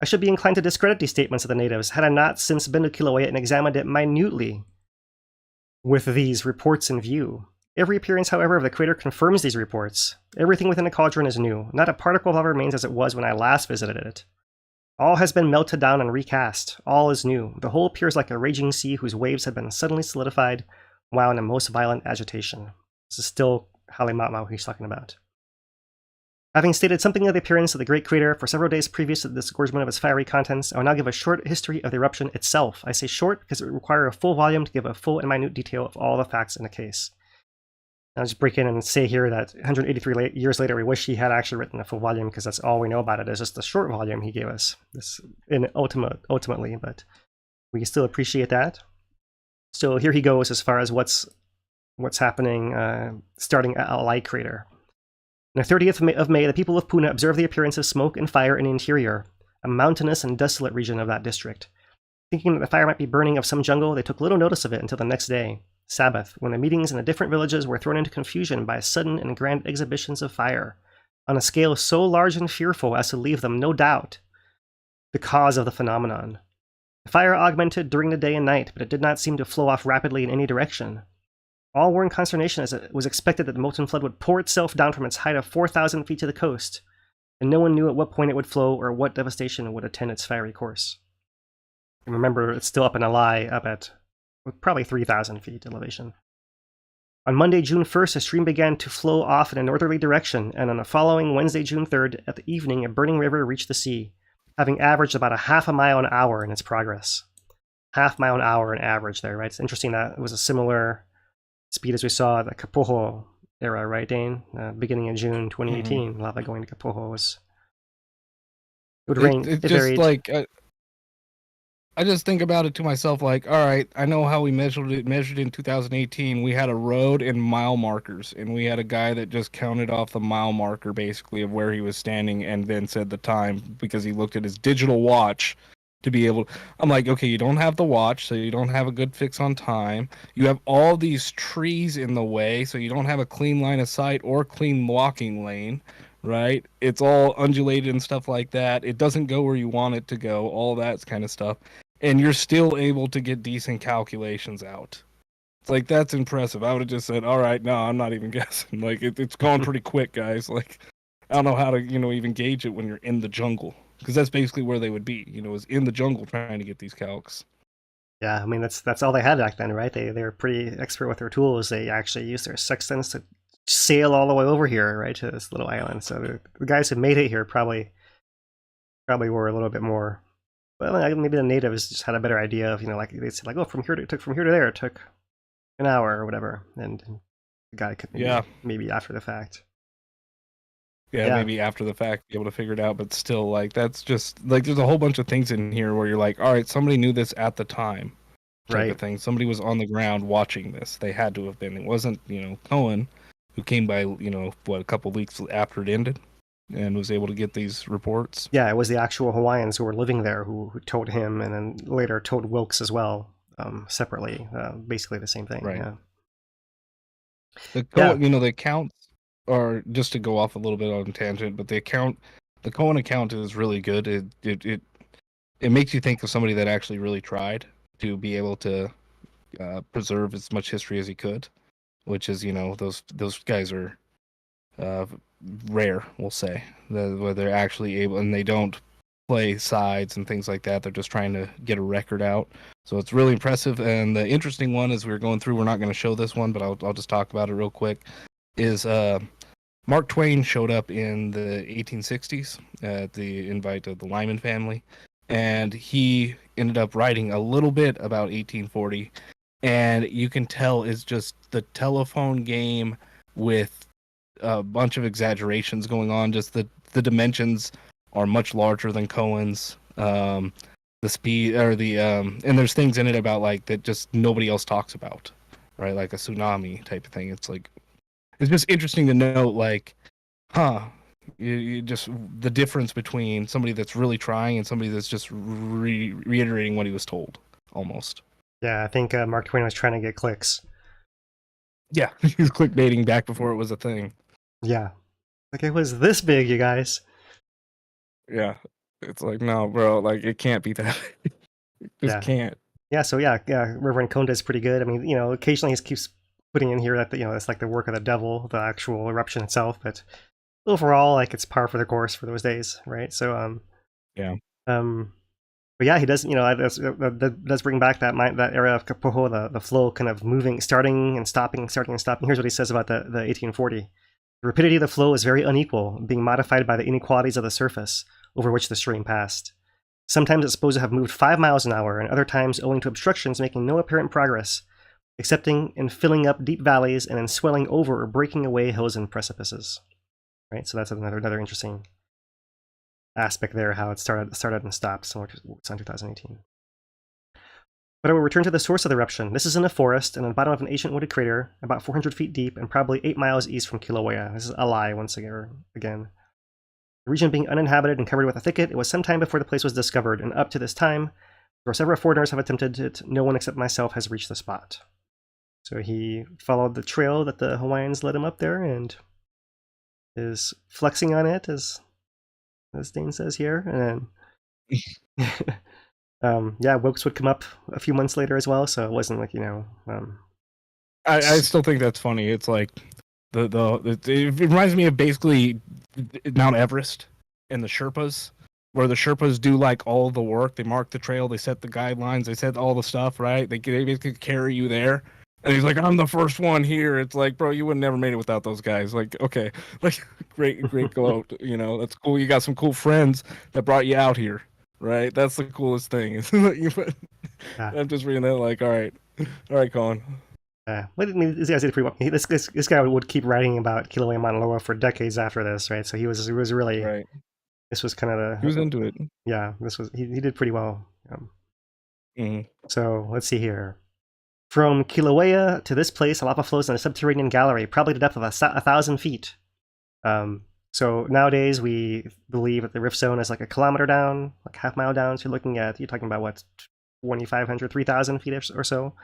I should be inclined to discredit these statements of the natives had I not since been to Kilauea and examined it minutely with these reports in view. Every appearance, however, of the crater confirms these reports. Everything within the cauldron is new. Not a particle of it remains as it was when I last visited it. All has been melted down and recast. All is new. The whole appears like a raging sea whose waves have been suddenly solidified while in a most violent agitation. This is still Halema'amau he's talking about. Having stated something of the appearance of the great crater for several days previous to the disgorgement of its fiery contents, I will now give a short history of the eruption itself. I say short because it would require a full volume to give a full and minute detail of all the facts in the case. I'll just break in and say here that 183 years later, we wish he had actually written a full volume, because that's all we know about it is just the short volume he gave us. This ultimately, but we still appreciate that. So here he goes as far as what's happening, starting at Alai crater. On the 30th of May, the people of Puna observed the appearance of smoke and fire in the interior, a mountainous and desolate region of that district. Thinking that the fire might be burning of some jungle, they took little notice of it until the next day, Sabbath, when the meetings in the different villages were thrown into confusion by sudden and grand exhibitions of fire, on a scale so large and fearful as to leave them no doubt the cause of the phenomenon. The fire augmented during the day and night, but it did not seem to flow off rapidly in any direction. All were in consternation, as it was expected that the molten flood would pour itself down from its height of 4,000 feet to the coast, and no one knew at what point it would flow or what devastation would attend its fiery course. And remember, it's still up in Alai, up at probably 3,000 feet elevation. On Monday, June 1st, the stream began to flow off in a northerly direction, and on the following Wednesday, June 3rd, at the evening, a burning river reached the sea, having averaged about a half a mile an hour in its progress. Half mile an hour in average there, right? It's interesting that it was a similar speed as we saw at the Kapoho era, right, Dane? Beginning in June 2018, lava going to Kapoho was... It would rain. It just varied. like... I just think about it to myself like, all right, I know how we measured in 2018. We had a road and mile markers, and we had a guy that just counted off the mile marker basically of where he was standing and then said the time because he looked at his digital watch to be able... I'm like, okay, you don't have the watch, so you don't have a good fix on time. You have all these trees in the way, so you don't have a clean line of sight or clean walking lane, right? It's all undulated and stuff like that. It doesn't go where you want it to go, all that kind of stuff. And you're still able to get decent calculations out. It's like, that's impressive. I would have just said, all right, no, I'm not even guessing. Like, it's gone pretty quick, guys. Like, I don't know how to, even gauge it when you're in the jungle. Because that's basically where they would be, is in the jungle trying to get these calcs. Yeah, I mean, that's all they had back then, right? They were pretty expert with their tools. They actually used their sextants to sail all the way over here, right, to this little island. So the guys who made it here probably were a little bit more. Well, maybe the natives just had a better idea of, like they said, like, oh, it took from here to there, it took an hour or whatever, and the guy could maybe after the fact. Yeah, maybe after the fact be able to figure it out, but still, like, that's just like, there's a whole bunch of things in here where you're like, all right, somebody knew this at the time, type of thing. Somebody was on the ground watching this. They had to have been. It wasn't, Cohen, who came by, a couple weeks after it ended, and was able to get these reports. Yeah, it was the actual Hawaiians who were living there who told him, and then later told Wilkes as well, separately. Basically the same thing. Right. Yeah. The accounts are, just to go off a little bit on a tangent, but the Cohen account is really good. It makes you think of somebody that actually really tried to be able to preserve as much history as he could, which is, those guys are rare, we'll say, where they're actually able, and they don't play sides and things like that. They're just trying to get a record out. So it's really impressive. And the interesting one, as we're going through, we're not going to show this one, but I'll just talk about it real quick, is Mark Twain showed up in the 1860s at the invite of the Lyman family, and he ended up writing a little bit about 1840, and you can tell it's just the telephone game with a bunch of exaggerations going on. Just the dimensions are much larger than Cohen's. The speed, or and there's things in it about, like, that just nobody else talks about, right? Like a tsunami type of thing. It's like, it's just interesting to note, like, you just the difference between somebody that's really trying and somebody that's just reiterating what he was told, almost. Yeah, I think Mark Twain was trying to get clicks. Yeah, he was clickbaiting back before it was a thing. Yeah, like, it was this big, you guys. Yeah, it's like, no, bro, like, it can't be that. It just can't. Yeah, so Reverend Conda is pretty good. I mean, occasionally he keeps putting in here that it's like the work of the devil, the actual eruption itself, but overall, like, it's par for the course for those days, right? So but yeah, he does, that does bring back that era of Kapoho, the flow kind of moving, starting and stopping, starting and stopping. Here's what he says about the 1840. The rapidity of the flow is very unequal, being modified by the inequalities of the surface over which the stream passed. Sometimes it's supposed to have moved 5 miles an hour, and other times, owing to obstructions, making no apparent progress, excepting in filling up deep valleys and in swelling over or breaking away hills and precipices. Right, so that's another interesting aspect there, how it started and stopped, similar to what's on 2018. But I will return to the source of the eruption. This is in a forest and on the bottom of an ancient wooded crater, about 400 feet deep and probably 8 miles east from Kilauea. This is a lie once again. The region being uninhabited and covered with a thicket, it was some time before the place was discovered, and up to this time, where several foreigners have attempted it, no one except myself has reached the spot. So he followed the trail that the Hawaiians led him up there and is flexing on it, as Dane says here. And then Wilkes would come up a few months later as well, so it wasn't like, I still think that's funny. It's like it reminds me of basically Mount Everest and the Sherpas, where the Sherpas do, like, all the work. They mark the trail, they set the guidelines, they set all the stuff, right? They basically carry you there. And he's like, I'm the first one here. It's like, bro, you would have never made it without those guys. Like, okay, like, great gloat. That's cool. You got some cool friends that brought you out here, right? That's the coolest thing. I'm just reading that, like, all right, Colin. But I mean, these guys did pretty well. This guy would keep writing about Kilauea and Mauna Loa for decades after this, right? So he was really right. This was kind of he was into it. Yeah, he did pretty well. Mm-hmm. So let's see here. From Kilauea to this place, lava flows in a subterranean gallery, probably to the depth of 1,000 feet. So nowadays we believe that the rift zone is like a kilometer down, like half mile down. So you're talking about what, 2,500, 3,000 feet or so.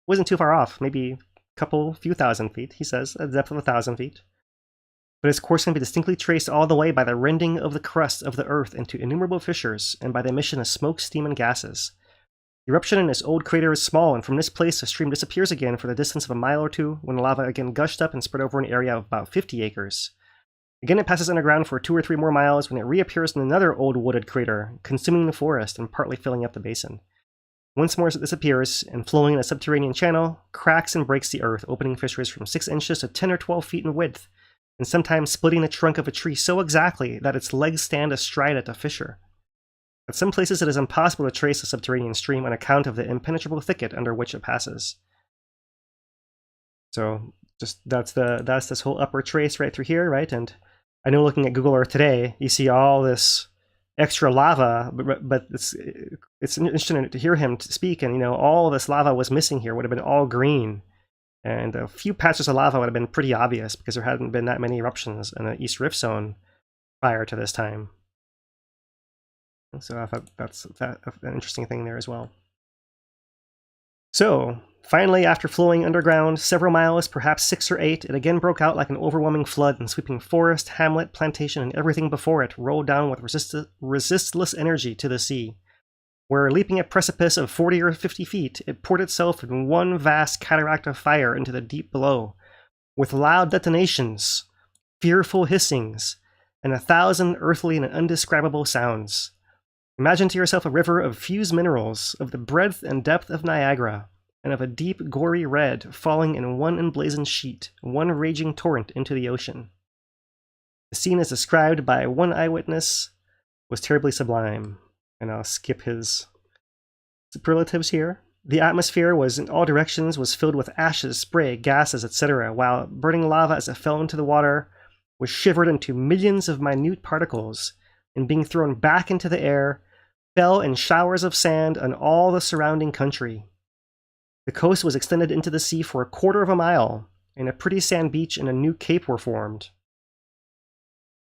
Wasn't too far off, maybe a few thousand feet, he says, at the depth of 1,000 feet. But its course can be distinctly traced all the way by the rending of the crust of the earth into innumerable fissures and by the emission of smoke, steam, and gases. The eruption in this old crater is small, and from this place the stream disappears again for the distance of a mile or two when the lava again gushed up and spread over an area of about 50 acres. Again it passes underground for 2 or 3 more miles when it reappears in another old wooded crater, consuming the forest and partly filling up the basin. Once more it disappears, and flowing in a subterranean channel, cracks and breaks the earth, opening fissures from 6 inches to 10 or 12 feet in width, and sometimes splitting the trunk of a tree so exactly that its legs stand astride at the fissure. At some places it is impossible to trace the subterranean stream on account of the impenetrable thicket under which it passes. So just that's this whole upper trace right through here, right? And I know looking at Google Earth today, you see all this extra lava, but it's interesting to hear him speak, and all this lava was missing here, would have been all green. And a few patches of lava would have been pretty obvious because there hadn't been that many eruptions in the East Rift Zone prior to this time. So I thought that's an interesting thing there as well. So, finally, after flowing underground several miles, perhaps 6 or 8, it again broke out like an overwhelming flood, and sweeping forest, hamlet, plantation, and everything before it rolled down with resistless energy to the sea, where, leaping a precipice of 40 or 50 feet, it poured itself in one vast cataract of fire into the deep below, with loud detonations, fearful hissings, and 1,000 earthly and undescribable sounds. Imagine to yourself a river of fused minerals, of the breadth and depth of Niagara, and of a deep, gory red, falling in one emblazoned sheet, one raging torrent into the ocean. The scene as described by one eyewitness was terribly sublime, and I'll skip his superlatives here. The atmosphere was in all directions was filled with ashes, spray, gases, etc., while burning lava as it fell into the water was shivered into millions of minute particles, and being thrown back into the air, fell in showers of sand on all the surrounding country. The coast was extended into the sea for 1/4 of a mile, and a pretty sand beach and a new cape were formed.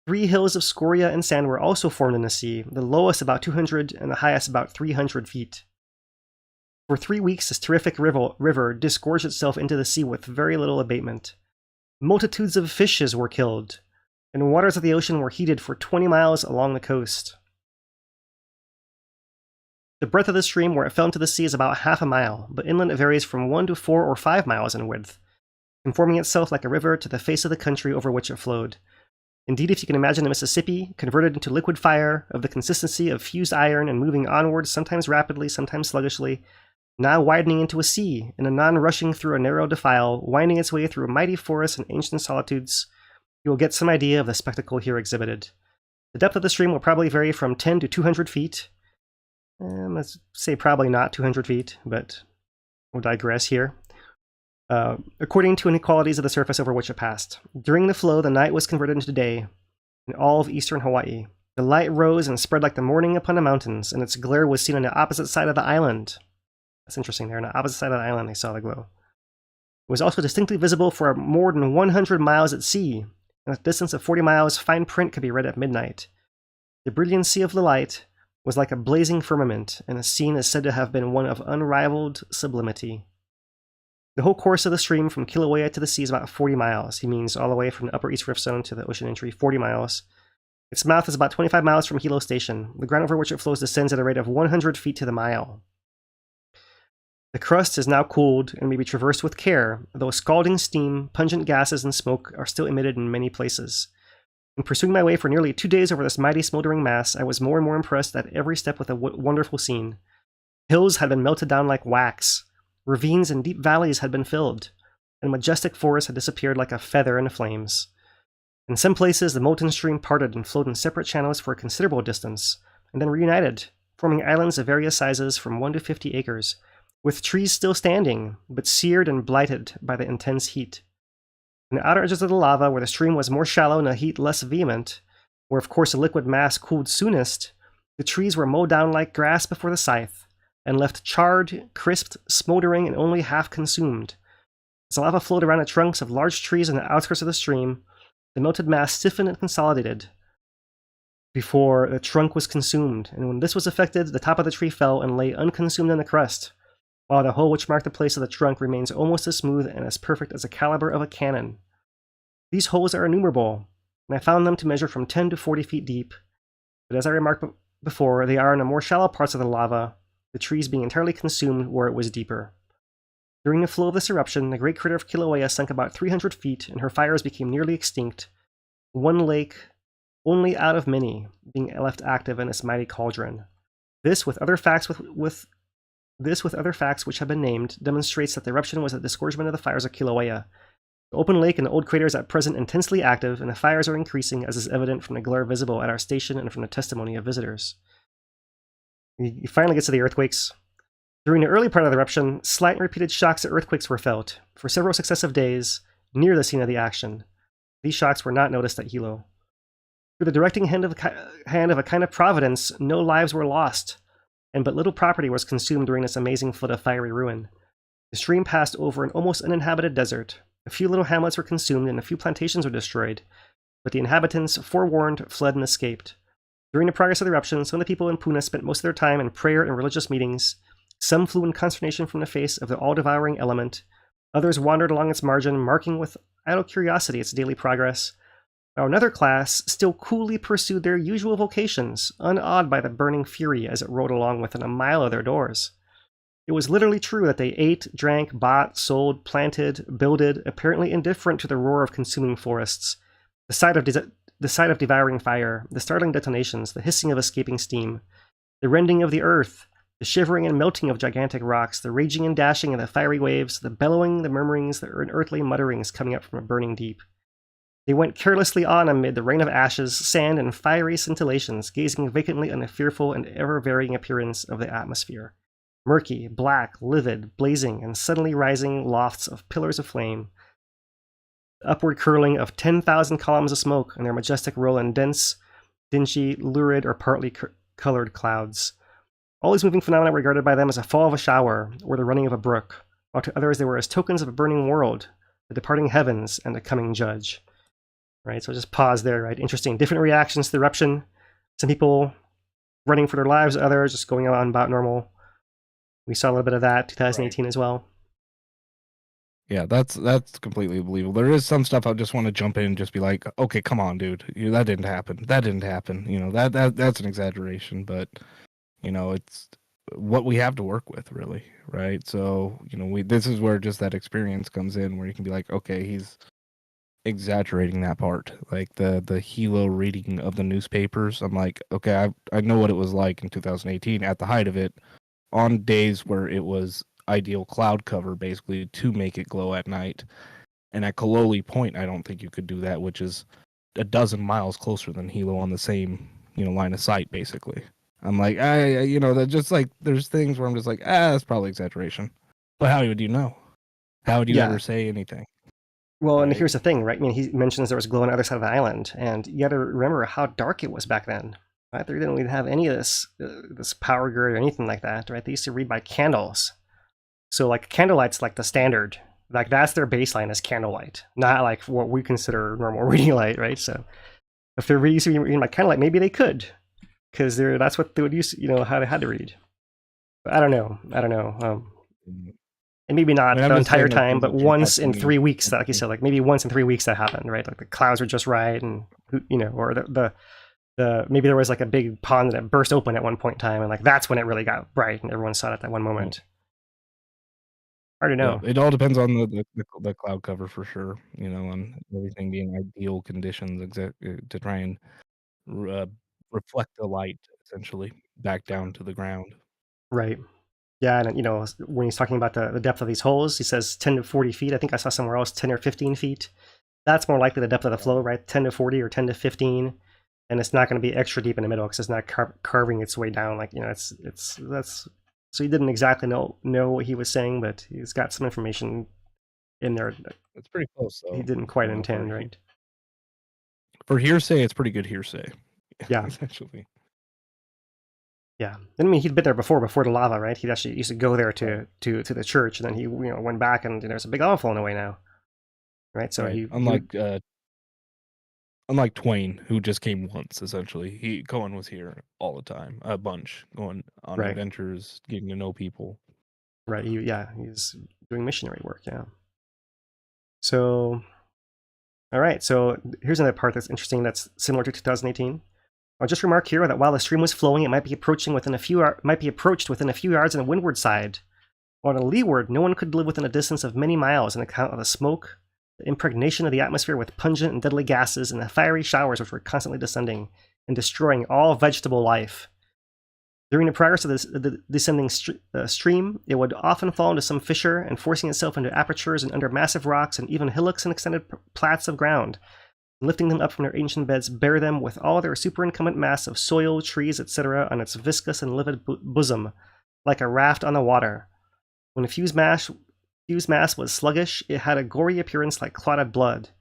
3 hills of scoria and sand were also formed in the sea, the lowest about 200 and the highest about 300 feet. For 3 weeks this terrific river disgorged itself into the sea with very little abatement. Multitudes of fishes were killed, and waters of the ocean were heated for 20 miles along the coast. The breadth of the stream where it fell into the sea is about half a mile, but inland it varies from 1 to 4 or 5 miles in width, conforming itself like a river to the face of the country over which it flowed. Indeed, if you can imagine the Mississippi, converted into liquid fire, of the consistency of fused iron and moving onward, sometimes rapidly, sometimes sluggishly, now widening into a sea, and anon rushing through a narrow defile, winding its way through mighty forests and ancient solitudes, you will get some idea of the spectacle here exhibited. The depth of the stream will probably vary from 10 to 200 feet. Let's say probably not 200 feet, but we'll digress here. According to inequalities of the surface over which it passed. During the flow, the night was converted into day in all of eastern Hawaii. The light rose and spread like the morning upon the mountains, and its glare was seen on the opposite side of the island. That's interesting there. On the opposite side of the island, they saw the glow. It was also distinctly visible for more than 100 miles at sea, and at a distance of 40 miles, fine print could be read at midnight. The brilliancy of the light was like a blazing firmament, and the scene is said to have been one of unrivaled sublimity. The whole course of the stream from Kilauea to the sea is about 40 miles. He means all the way from the upper East Rift Zone to the ocean entry, 40 miles. Its mouth is about 25 miles from Hilo Station. The ground over which it flows descends at a rate of 100 feet to the mile. The crust is now cooled and may be traversed with care, though scalding steam, pungent gases, and smoke are still emitted in many places. In pursuing my way for nearly 2 days over this mighty smoldering mass, I was more and more impressed at every step with a wonderful scene. Hills had been melted down like wax, ravines and deep valleys had been filled, and majestic forests had disappeared like a feather in the flames. In some places, the molten stream parted and flowed in separate channels for a considerable distance, and then reunited, forming islands of various sizes from 1 to 50 acres, with trees still standing, but seared and blighted by the intense heat. In the outer edges of the lava, where the stream was more shallow and the heat less vehement, where of course the liquid mass cooled soonest, the trees were mowed down like grass before the scythe, and left charred, crisped, smoldering, and only half consumed. As the lava flowed around the trunks of large trees on the outskirts of the stream, the melted mass stiffened and consolidated before the trunk was consumed, and when this was effected, the top of the tree fell and lay unconsumed in the crust, while the hole which marked the place of the trunk remains almost as smooth and as perfect as the caliber of a cannon. These holes are innumerable, and I found them to measure from 10 to 40 feet deep, but as I remarked before, they are in the more shallow parts of the lava, the trees being entirely consumed where it was deeper. During the flow of this eruption, the great crater of Kilauea sunk about 300 feet, and her fires became nearly extinct, one lake only out of many being left active in its mighty cauldron. This, with other facts which have been named, demonstrates that the eruption was a disgorgement of the fires of Kilauea. The open lake and the old crater is at present intensely active, and the fires are increasing, as is evident from the glare visible at our station and from the testimony of visitors. He finally gets to the earthquakes. During the early part of the eruption, slight and repeated shocks of earthquakes were felt for several successive days near the scene of the action. These shocks were not noticed at Hilo. Through the directing hand of a kind of providence, no lives were lost, and but little property was consumed during this amazing flood of fiery ruin. The stream passed over an almost uninhabited desert. A few little hamlets were consumed and a few plantations were destroyed, but the inhabitants, forewarned, fled and escaped. During the progress of the eruption, some of the people in Puna spent most of their time in prayer and religious meetings. Some flew in consternation from the face of the all-devouring element. Others wandered along its margin, marking with idle curiosity its daily progress. While another class still coolly pursued their usual vocations, unawed by the burning fury as it rolled along within a mile of their doors. It was literally true that they ate, drank, bought, sold, planted, builded, apparently indifferent to the roar of consuming forests, the sight of devouring fire, the startling detonations, the hissing of escaping steam, the rending of the earth, the shivering and melting of gigantic rocks, the raging and dashing of the fiery waves, the bellowing, the murmurings, the unearthly mutterings coming up from a burning deep. They went carelessly on amid the rain of ashes, sand, and fiery scintillations, gazing vacantly on the fearful and ever-varying appearance of the atmosphere. Murky, black, livid, blazing, and suddenly rising lofts of pillars of flame. The upward curling of 10,000 columns of smoke and their majestic roll in dense, dingy, lurid, or partly colored clouds. All these moving phenomena were regarded by them as a fall of a shower, or the running of a brook, while to others they were as tokens of a burning world, the departing heavens, and a coming judge. Right, so just pause there, right? Interesting. Different reactions to the eruption. Some people running for their lives, others just going on about normal. We saw a little bit of that 2018 as well. Yeah, that's completely believable. There is some stuff I just want to jump in and just be like, okay, come on, dude. That didn't happen. That didn't happen. That's an exaggeration, but it's what we have to work with, really, right? So, this is where just that experience comes in, where you can be like, okay, he's exaggerating that part. Like the Hilo reading of the newspapers, I'm like, okay, I know what it was like in 2018 at the height of it, on days where it was ideal cloud cover basically to make it glow at night. And at Kilauea Point, I don't think you could do that, which is a dozen miles closer than Hilo on the same line of sight basically. I'm like, that just like there's things where I'm just like, that's probably exaggeration. But how would you know? How would you ever say anything? Well, right. And here's the thing, right? I mean, he mentions there was glow on the other side of the island, and you got to remember how dark it was back then. Right? They didn't even have any of this power grid or anything like that, right? They used to read by candles. So, like, candlelight's like the standard. Like, that's their baseline is candlelight, not like what we consider normal reading light, right? So, if they're used to reading by candlelight, maybe they could, because that's what they would use, how they had to read. But I don't know. And maybe not the entire time, but once in 3 weeks, like you said, like maybe once in 3 weeks that happened, right? Like the clouds were just right, and or the maybe there was like a big pond that burst open at one point in time, and like that's when it really got bright, and everyone saw it at that one moment. Hard to know. Yeah, it all depends on the cloud cover for sure. On everything being ideal conditions to try and reflect the light essentially back down to the ground. Right. Yeah, and when he's talking about the depth of these holes, he says 10 to 40 feet. I think I saw somewhere else 10 or 15 feet. That's more likely the depth of the flow, right? 10 to 40 or 10 to 15, and it's not going to be extra deep in the middle because it's not carving its way down. Like that's so he didn't exactly know what he was saying, but he's got some information in there. It's pretty close, though. He didn't quite intend, right? For hearsay, it's pretty good hearsay. Yeah, essentially. Yeah, I mean, he'd been there before the lava, right? He actually used to go there to the church, and then he went back, and there's a big lava flowing away now, right? So right. Unlike Twain, who just came once, essentially, Cohen was here all the time, a bunch, going on adventures, getting to know people. Right. He's doing missionary work. Yeah. So, all right. So here's another part that's interesting. That's similar to 2018. I'll just remark here that while the stream was flowing, it might be approached within a few yards on the windward side. While on the leeward, no one could live within a distance of many miles on account of the smoke, the impregnation of the atmosphere with pungent and deadly gases, and the fiery showers which were constantly descending and destroying all vegetable life. During the progress of the descending stream, it would often fall into some fissure and forcing itself into apertures and under massive rocks and even hillocks and extended plats of ground, and lifting them up from their ancient beds, bear them with all their superincumbent mass of soil, trees, etc. on its viscous and livid bosom, like a raft on the water. When the fused mass was sluggish, it had a gory appearance like clotted blood,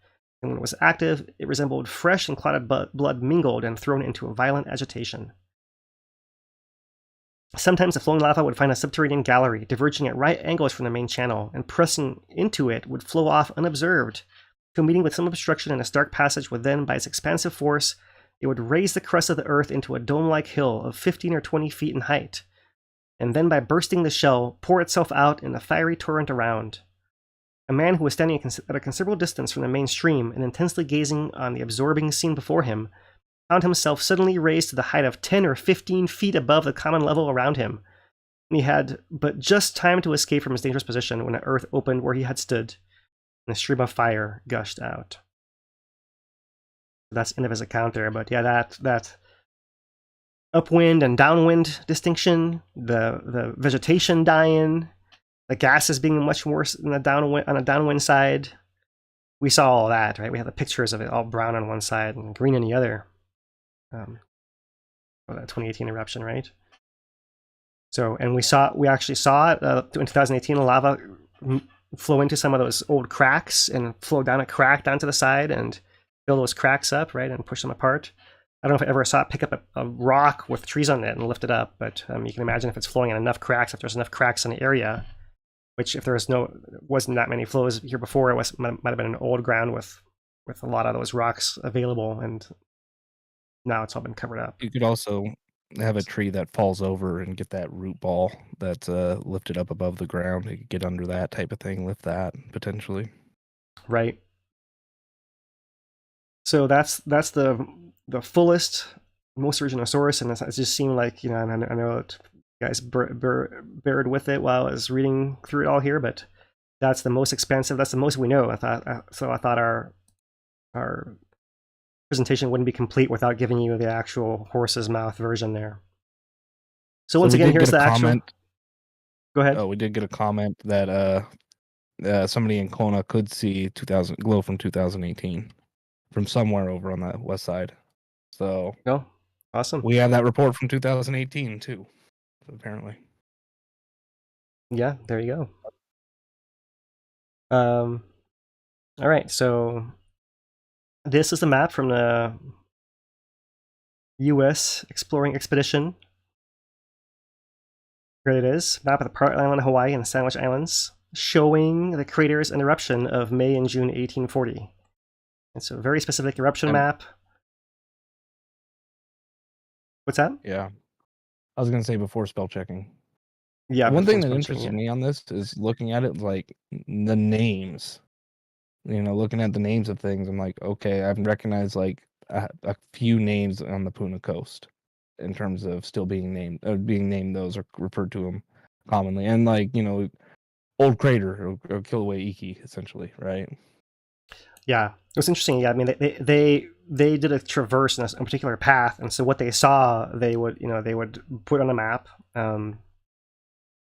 and when it was active, it resembled fresh and clotted blood mingled and thrown into a violent agitation. Sometimes the flowing lava would find a subterranean gallery, diverging at right angles from the main channel, and pressing into it would flow off unobserved, to a meeting with some obstruction in a dark passage would then, by its expansive force, it would raise the crust of the earth into a dome-like hill of 15 or 20 feet in height, and then by bursting the shell, pour itself out in a fiery torrent around. A man who was standing at a considerable distance from the main stream and intensely gazing on the absorbing scene before him, found himself suddenly raised to the height of 10 or 15 feet above the common level around him, and he had but just time to escape from his dangerous position when the earth opened where he had stood, and a stream of fire gushed out. That's the end of his account there, but yeah, that upwind and downwind distinction, the vegetation dying, the gases being much worse on the downwind side. We saw all that, right? We had the pictures of it all brown on one side and green on the other. That 2018 eruption, right? So, and we actually saw it in 2018, lava flow into some of those old cracks and flow down a crack down to the side and fill those cracks up, right, and push them apart. I don't know if I ever saw it pick up a rock with trees on it and lift it up, but you can imagine if it's flowing in enough cracks, if there's enough cracks in the area, which if there wasn't that many flows here before, it might have been an old ground with a lot of those rocks available, and now it's all been covered up. You could also have a tree that falls over and get that root ball that's lifted up above the ground. You could get under that type of thing, lift that potentially. Right. So that's the fullest, most original source, and it just seemed like, and I know that you guys bared with it while I was reading through it all here, but that's the most expensive. That's the most we know. I thought our presentation wouldn't be complete without giving you the actual horse's mouth version there. So once again, here's the actual. Go ahead. Oh, we did get a comment that somebody in Kona could see glow from 2018 from somewhere over on the west side. So, oh, awesome. We have that report from 2018 too, apparently. Yeah, there you go. All right, so this is the map from the U.S. exploring expedition. Here it is, map of the Park Island, Hawaii, and the Sandwich Islands, showing the craters and eruption of May and June 1840. It's a very specific eruption map. What's that? Yeah. I was going to say before spell checking. Yeah. One thing that interested me on this is looking at it, like the names. Looking at the names of things, I'm like, okay, I've recognized like a few names on the Puna Coast in terms of still being named those or referred to them commonly. And like, Old Crater or Kilauea Iki, essentially, right? Yeah, it was interesting. Yeah, I mean, they did a traverse in a particular path, and so what they saw, they would put on a map, and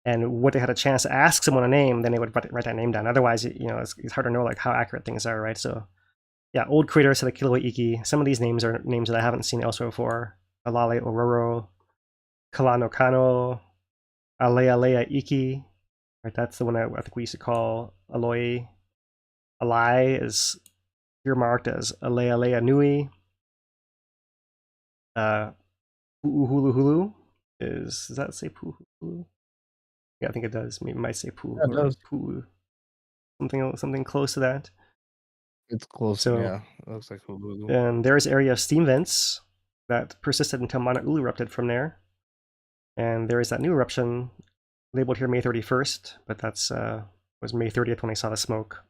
what they had a chance to ask someone a name, then they would write that name down. Otherwise, it's hard to know like how accurate things are, right? So, yeah, Old Crater, so the Kilauea Iki. Some of these names are names that I haven't seen elsewhere before. Alale Ororo, Kalano Kano, Alealea Iki. Right, that's the one I think we used to call Aloi. Alai is earmarked as Alealea Nui. Pu'uhuluhulu does that say Pu'uhulu? Yeah, I think it does. Maybe it might say Pu. Yeah, it does. Pu. Something close to that. It's close. So, yeah, it looks like Hulu. And there's area of steam vents that persisted until Mauna Ulu erupted from there. And there is that new eruption labeled here May 31st, but that's was May 30th when I saw the smoke.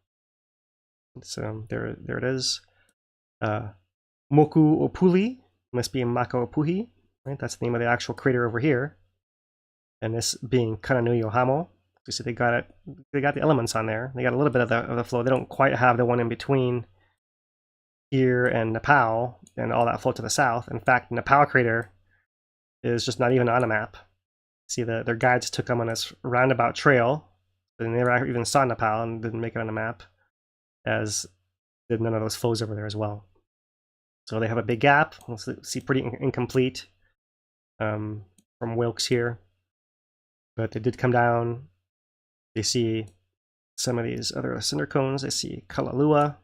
So there it is. Moku Opuli, must be Makaopuhi, right? That's the name of the actual crater over here. And this being Kananui Ohamo. You see, they got the elements on there. They got a little bit of the flow. They don't quite have the one in between here and Nepal and all that flow to the south. In fact, Nepal crater is just not even on a map. See, their guides took them on this roundabout trail. They never even saw Nepal and didn't make it on a map, as did none of those flows over there as well. So they have a big gap. Let's see, pretty incomplete from Wilkes here. But they did come down. They see some of these other cinder cones. They see Kīlauea,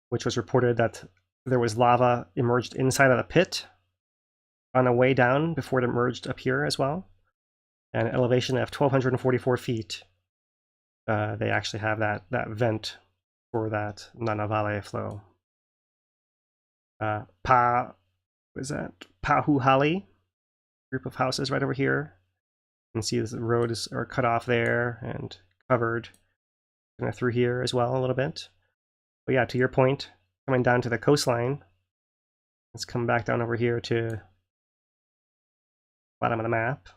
which was reported that there was lava emerged inside of the pit on the way down before it emerged up here as well. And an elevation of 1,244 feet. They actually have that vent for that Nanavale flow. Pahuhali, group of houses right over here. You can see the roads are cut off there and covered kind of through here as well a little bit. But yeah, to your point, coming down to the coastline, let's come back down over here to bottom of the map.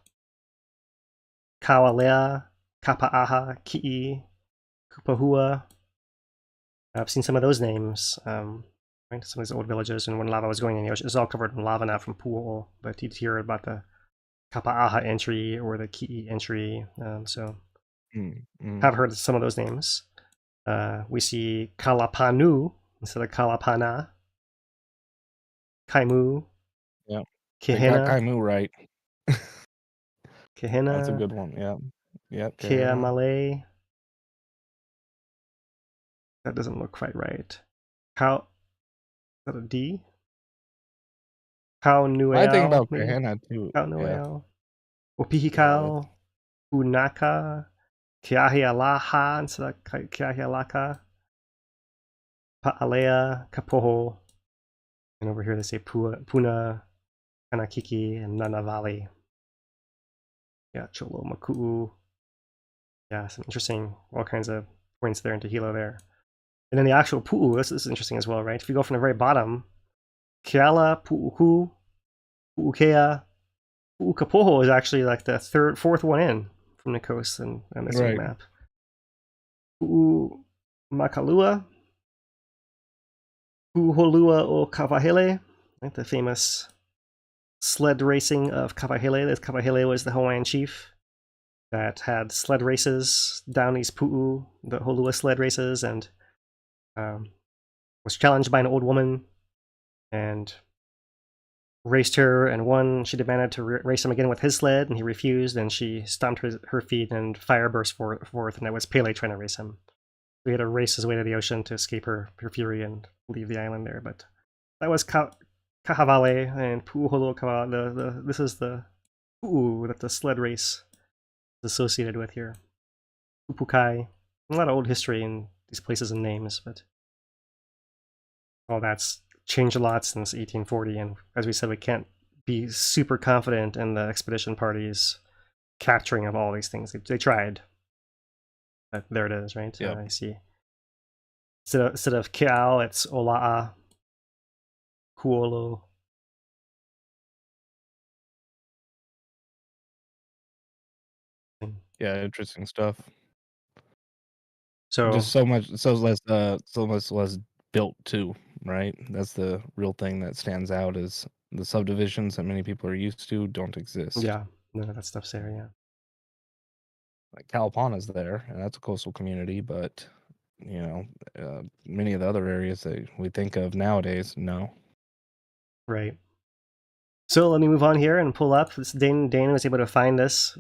Kawalea, Kapaaha, Ki'i, Kupahua. I've seen some of those names, right? Some of these old villages, and when lava was going in the ocean, it's all covered in lava now from Pu'o, but you'd hear about the Kapaaha entry or the Ki'i entry, so have heard of some of those names. We see Kalapanu instead of Kalapana, Kaimu, Yeah, Kehena, they got Kaimu right. Kehena, That's a good one. Yeah, yeah. Keamale. That doesn't look quite right. Is that a D? Kaunueao. I think about Kehena too. Kaunueao. Opihikau. Unaka. Keahialaha instead of Keahialaka. Pa'alea. Kapoho. And over here they say Puna, Kanakiki, and Nanavali. Yeah, Cholo Maku'u. Yeah, some interesting, all kinds of points there into Hilo there. And then the actual Pu'u, this is interesting as well, right? If you go from the very bottom, Keala, Pu'uku, Pu'ukea, Pu'ukapoho is actually like the fourth one in from the coast on this Right. map. Pu'u Makalua, Pu'uholua o Kawahele, right? The famous sled racing of Kawahele. This Kawahele was the Hawaiian chief that had sled races down these Pu'u, the Holua sled races, and was challenged by an old woman and raced her and won. She demanded to race him again with his sled, and he refused, and she stomped her feet and fire burst forth, and that was Pele trying to race him. So he had to race his way to the ocean to escape her fury and leave the island there. But that was Kahavale and Pu'uholo Kawa. This is the Pu'u that the sled race is associated with here. Upukai. A lot of old history in these places and names, but all that's changed a lot since 1840. And as we said, we can't be super confident in the expedition party's capturing of all these things. They tried, but there it is, right? Yeah. I see. Instead of Keao, it's Ola'a, Kuolo. Yeah, interesting stuff. So Just so much less built too, right? That's the real thing that stands out, is the subdivisions that many people are used to don't exist. yeah, none of that stuff's there. Yeah. Like Kalapana's there, and that's a coastal community, but many of the other areas that we think of nowadays, no. Right. So let me move on here and pull up. Dane was able to find this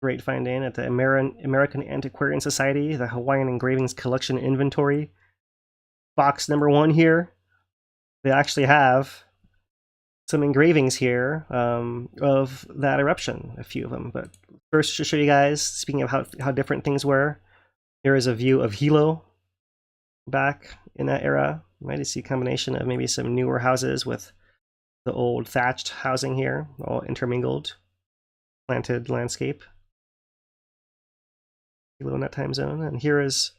great find, Dane, at the American Antiquarian Society, the Hawaiian Engravings Collection Inventory. Box number 1 here. They actually have some engravings here of that eruption, a few of them. But first, to show you guys, speaking of how different things were, here is a view of Hilo back in that era. You might see a combination of maybe some newer houses with the old thatched housing here, all intermingled, planted landscape. Hilo in that time zone. And here is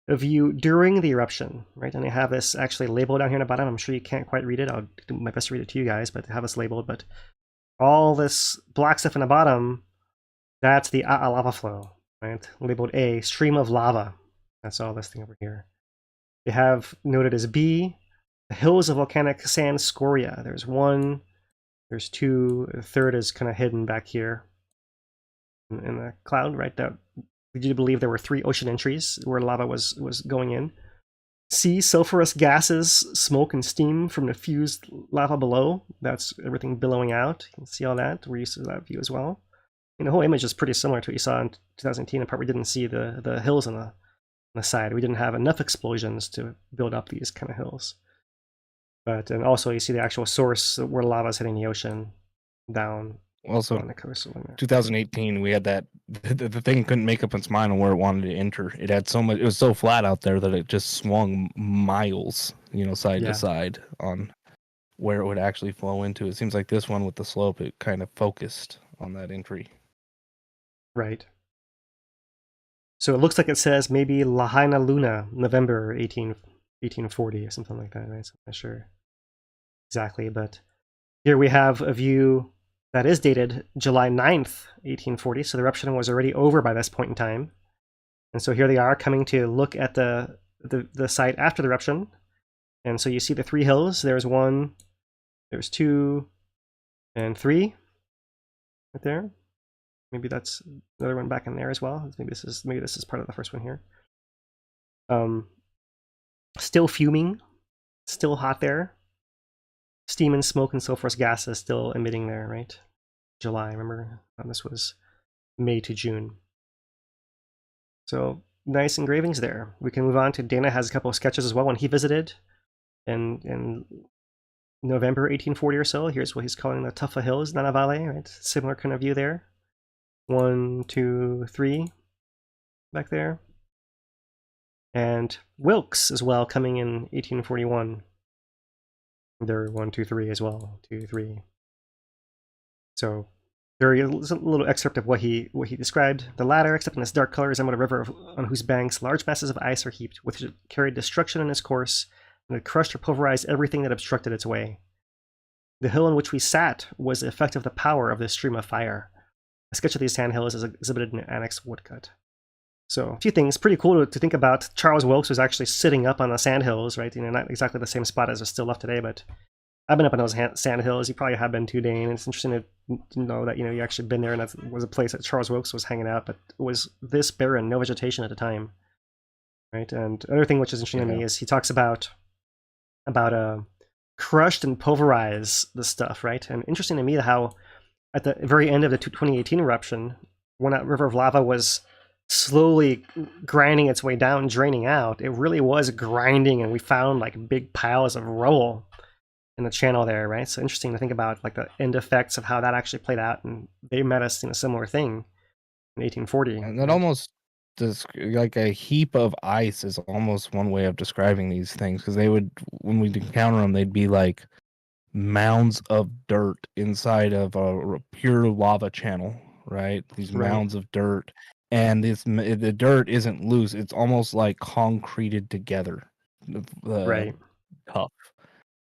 a view during the eruption, right? And I have this actually labeled down here in the bottom. I'm sure you can't quite read it. I'll do my best to read it to you guys, but I have this labeled. But all this black stuff in the bottom, that's the A'a lava flow, right? Labeled A, stream of lava. That's all this thing over here. They have noted as B, the hills of volcanic sand scoria. There's one, there's two, the third is kind of hidden back here in the cloud, right? That we do believe there were 3 ocean entries where lava was going in. C, sulfurous gases, smoke and steam from the fused lava below. That's everything billowing out. You can see all that. We're used to that view as well. And the whole image is pretty similar to what you saw in 2018. Apart, we didn't see the hills on the side. We didn't have enough explosions to build up these kind of hills. But and also you see the actual source where lava is hitting the ocean down. Also, on the coast. 2018, we had that the thing couldn't make up its mind on where it wanted to enter. It had so much. It was so flat out there that it just swung miles, side to side on where it would actually flow into. It seems like this one with the slope, it kind of focused on that entry. Right. So it looks like it says maybe Lahaina Luna, November 1840 or something like that, right? So I'm not sure exactly, but here we have a view that is dated July 9th, 1840, so the eruption was already over by this point in time. And so here they are coming to look at the site after the eruption. And so you see the 3 hills. There's 1, there's 2, and 3 right there. Maybe that's another one back in there as well. Maybe this is part of the first one here. Still fuming, still hot there. Steam and smoke and sulfurous gases still emitting there, right? July, remember? This was May to June. So nice engravings there. We can move on to Dana has a couple of sketches as well when he visited in November 1840 or so. Here's what he's calling the Tufa Hills, Nanavale, right? Similar kind of view there. 1, 2, 3 back there. And Wilkes as well coming in 1841. There 1, 2, 3 as well. 2, 3. So there is a little excerpt of what he described. The latter, except in its dark color, resembled a river on whose banks large masses of ice are heaped, which carried destruction in its course, and had crushed or pulverized everything that obstructed its way. The hill on which we sat was the effect of the power of this stream of fire. A sketch of these sandhills is exhibited in an annex woodcut. So a few things, pretty cool to think about. Charles Wilkes was actually sitting up on the sandhills, right? Not exactly the same spot as are still left today, but I've been up on those sandhills. You probably have been too, Dane. And it's interesting to know that you actually been there, and that was a place that Charles Wilkes was hanging out. But it was this barren, no vegetation at the time, right? And another thing which is interesting to me is he talks about crushed and pulverize the stuff, right? And interesting to me how at the very end of the 2018 eruption, when that river of lava was slowly grinding its way down, draining out, it really was grinding, and we found like big piles of rubble in the channel there, right? So interesting to think about like the end effects of how that actually played out, and they met us in a similar thing in 1840. And that almost does, like a heap of ice is almost one way of describing these things, because they would, when we'd encounter them, they'd be like mounds of dirt inside of a pure lava channel, right? These mounds of dirt. And the dirt isn't loose. It's almost like concreted together. Right. Tough.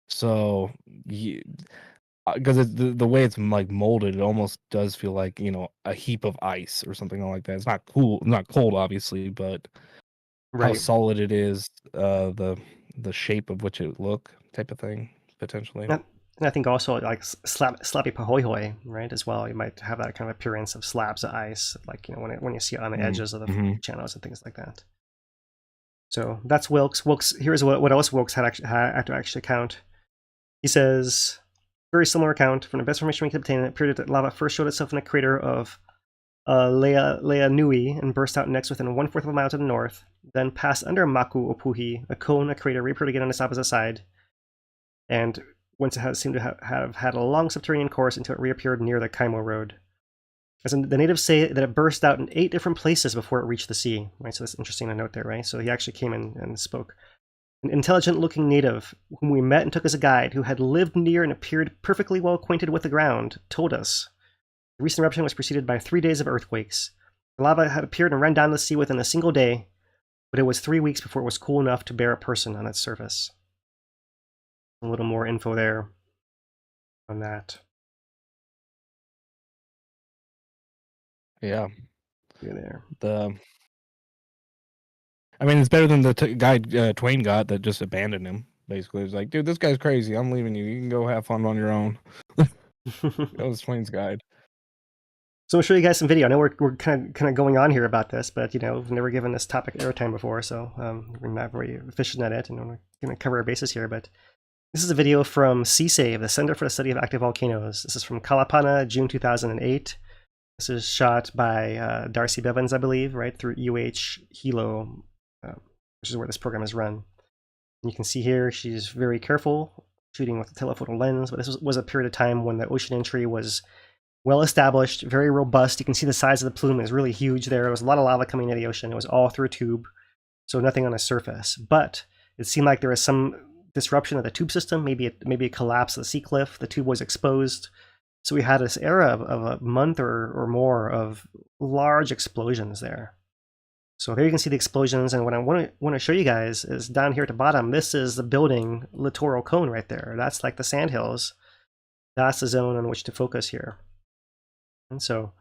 So, because the way it's like molded, it almost does feel like, a heap of ice or something like that. It's not not cold, obviously, but how solid it is, the shape of which it look type of thing, potentially. And I think also like slappy pahoihoi, right, as well. You might have that kind of appearance of slabs of ice, like when you see it on the edges of the channels and things like that. So that's Wilkes. Here's what else Wilkes had to actually count. He says, very similar account. From the best information we can obtain, it appeared that lava first showed itself in the crater of Lea Nui and burst out next within 1/4 of a mile to the north, then passed under Maku Opuhi, a crater reappeared again on its opposite side, and once it seemed to have had a long subterranean course until it reappeared near the Kaimo Road. As the natives say that it burst out in 8 different places before it reached the sea, right? So that's interesting to note there, right? So he actually came in and spoke. An intelligent-looking native whom we met and took as a guide, who had lived near and appeared perfectly well acquainted with the ground, told us the recent eruption was preceded by 3 days of earthquakes. The lava had appeared and ran down the sea within a single day. but it was 3 weeks before it was cool enough to bear a person on its surface. A little more info there on that. Yeah. There. I mean, it's better than the guy Twain got that just abandoned him. Basically, it's like, dude, this guy's crazy. I'm leaving you. You can go have fun on your own. That was Twain's guide. So I'll show you guys some video. I know we're kind of going on here about this, but we've never given this topic airtime before, so we're not very efficient at it, and we're going to cover our bases here. But this is a video from CSAVE, the Center for the Study of Active Volcanoes. This is from Kalapana, June 2008. This is shot by Darcy Bevins, I believe, right through Hilo, which is where this program is run. And you can see here she's very careful, shooting with a telephoto lens, but this was a period of time when the ocean entry was well established, very robust. You can see the size of the plume is really huge there. There was a lot of lava coming into the ocean. It was all through a tube, so nothing on the surface. But it seemed like there was some disruption of the tube system, maybe a collapse of the sea cliff. The tube was exposed. So we had this era of a month or more of large explosions there. So there you can see the explosions, and what I want to show you guys is down here at the bottom. This is the building littoral cone right there. That's like the sandhills. That's the zone on which to focus here. And so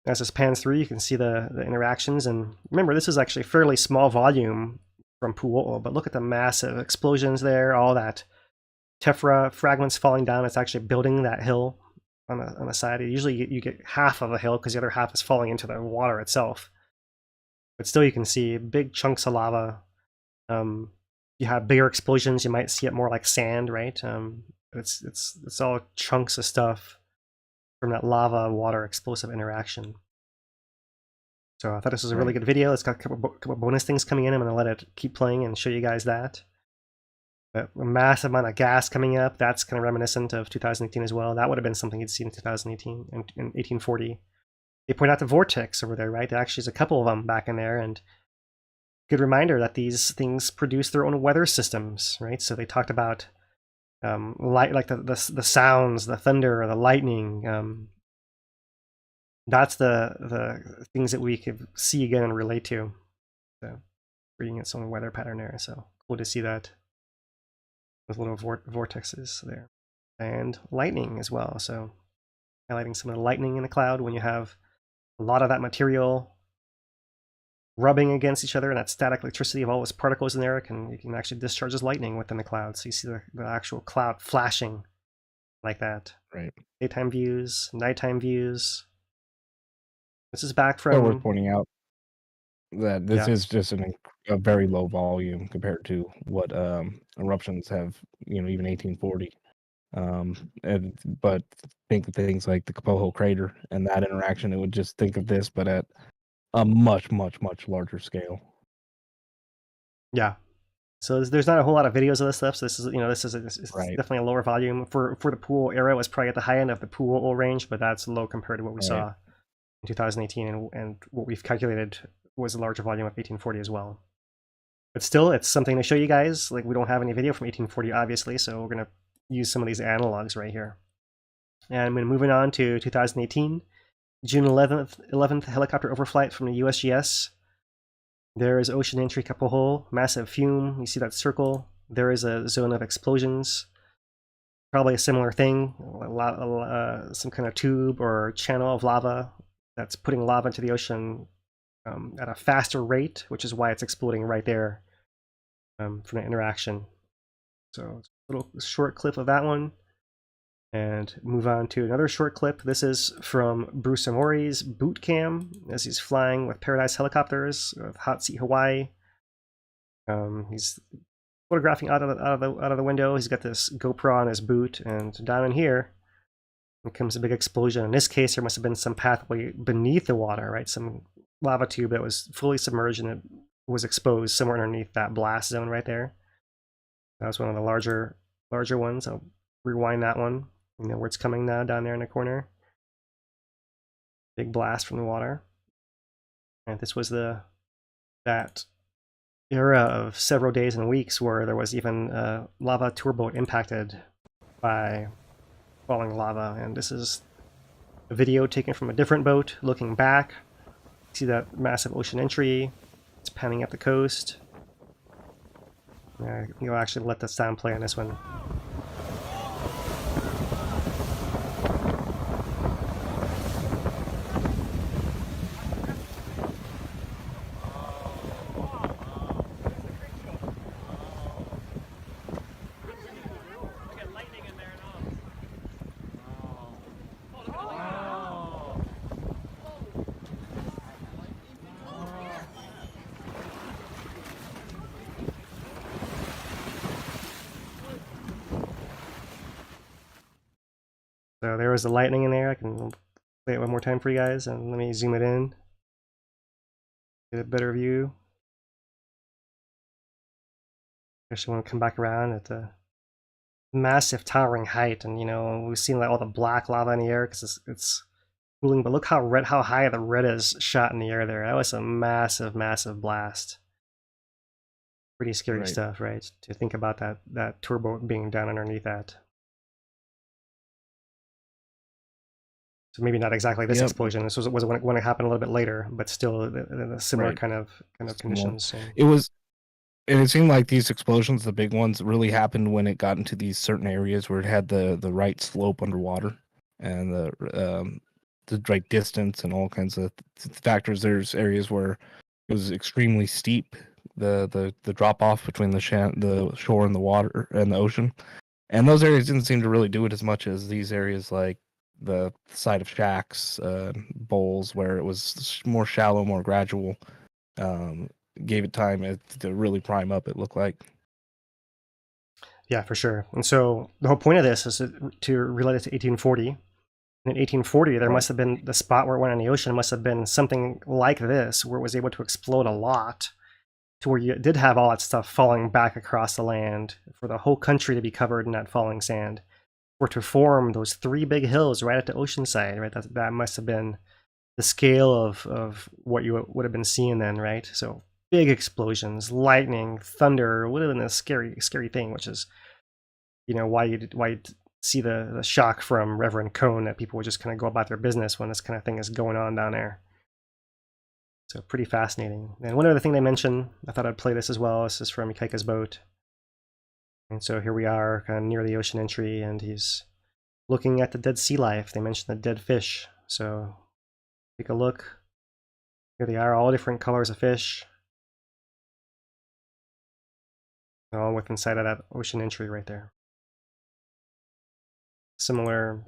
as this pans through, you can see the interactions. And remember, this is actually fairly small volume from Pu'o'o, but look at the massive explosions there, all that tephra fragments falling down. It's actually building that hill on the side. Usually you get half of a hill because the other half is falling into the water itself. But still, you can see big chunks of lava. You have bigger explosions, you might see it more like sand, right? It's all chunks of stuff from that lava water explosive interaction. So I thought this was a really good video. It's got a couple bonus things coming in. I'm going to let it keep playing and show you guys that. But a massive amount of gas coming up. That's kind of reminiscent of 2018 as well. That would have been something you'd seen in 2018 and in 1840. They point out the vortex over there, right? There actually is a couple of them back in there, and good reminder that these things produce their own weather systems, right? So they talked about light, like the sounds, the thunder, or the lightning. That's the things that we could see again and relate to. So creating its own weather pattern there. So cool to see that with little vortexes there, and lightning as well. So highlighting some of the lightning in the cloud when you have a lot of that material rubbing against each other, and that static electricity of all those particles in there you can actually discharge as lightning within the cloud. So you see the actual cloud flashing like that. Right. Daytime views, nighttime views. This is back from. Well, we're pointing out that this is just a very low volume compared to what eruptions have, even 1840. But think of things like the Kapoho crater and that interaction. It would just think of this, but at a much, much, much larger scale. Yeah. So there's not a whole lot of videos of this stuff. So this is, Right. definitely a lower volume for the Pu'u'o era. It was probably at the high end of the Pu'u'o range, but that's low compared to what we saw in 2018, and what we've calculated was a larger volume of 1840 as well. But still, it's something to show you guys. Like, we don't have any video from 1840, obviously, so we're gonna use some of these analogs right here. And when moving on to 2018, June 11th helicopter overflight from the USGS. There is ocean entry Kapoho, massive fume. You see that circle. There is a zone of explosions. Probably a similar thing, some kind of tube or channel of lava that's putting lava into the ocean at a faster rate, which is why it's exploding right there from the interaction. So a little short clip of that one, and move on to another short clip. This is from Bruce Amori's boot cam as he's flying with Paradise helicopters with Hot Seat Hawaii. He's photographing out of the window. He's got this GoPro on his boot, and down in here comes a big explosion. In this case, there must have been some pathway beneath the water, right? Some lava tube that was fully submerged and it was exposed somewhere underneath that blast zone right there. That was one of the larger ones. I'll rewind that one. You know where it's coming now, down there in the corner. Big blast from the water. And this was that era of several days and weeks where there was even a lava tour boat impacted by falling lava. And this is a video taken from a different boat looking back. See that massive ocean entry. It's just panning up the coast. You'll actually let the sound play on this one. So there was the lightning in there. I can play it one more time for you guys, and let me zoom it in. Get a better view. Especially when we come back around at the massive towering height, and we've seen like all the black lava in the air because it's cooling. But look how high the red is shot in the air there. That was a massive, massive blast. Pretty scary stuff, right? To think about that turbo being down underneath that. So maybe not exactly this explosion. This was when it happened a little bit later, but still the similar kind of conditions. So. It seemed like these explosions, the big ones, really happened when it got into these certain areas where it had the right slope underwater and the right distance and all kinds of factors. There's areas where it was extremely steep, the drop off between the shore and the water and the ocean, and those areas didn't seem to really do it as much as these areas like the side of shacks, bowls, where it was more shallow, more gradual. Gave it time to really prime up, it looked like. Yeah, for sure. And so the whole point of this is to relate it to 1840. In 1840, there must have been the spot where it went in the ocean must have been something like this, where it was able to explode a lot, to where you did have all that stuff falling back across the land for the whole country to be covered in that falling sand. Or to form those 3 big hills right at the ocean side, right? That must have been the scale of what you would have been seeing then, right? So big explosions, lightning, thunder would have been a scary thing, which is, why you'd see the shock from Reverend Cone that people would just kind of go about their business when this kind of thing is going on down there. So pretty fascinating. And one other thing they mentioned, I thought I'd play this as well. This is from Ikaika's boat. And so here we are kind of near the ocean entry, and he's looking at the dead sea life. They mentioned the dead fish. So take a look. Here they are, all different colors of fish. All within sight of that ocean entry right there. Similar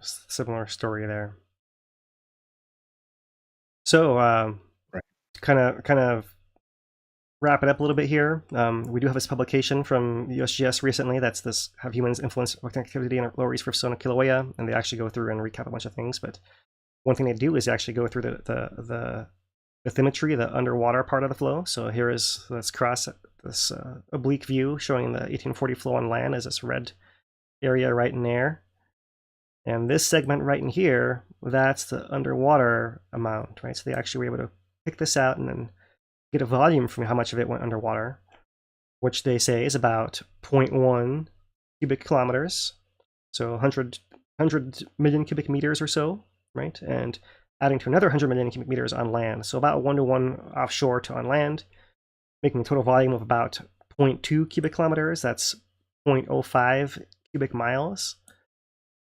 story there. So kind of wrap it up a little bit here. We do have this publication from USGS recently. That's this Have Humans Influenced Volcanic Activity in Lower East Rift Zone of Kilauea, and they actually go through and recap a bunch of things. But one thing they do is actually go through the bathymetry, the underwater part of the flow. So here is this oblique view showing the 1840 flow on land as this red area right in there. And this segment right in here, that's the underwater amount, right? So they actually were able to pick this out and then get a volume from how much of it went underwater, which they say is about 0.1 cubic kilometers. So 100 million cubic meters or so, right? And adding to another 100 million cubic meters on land. So about 1-to-1 offshore to on land, making a total volume of about 0.2 cubic kilometers. That's 0.05 cubic miles.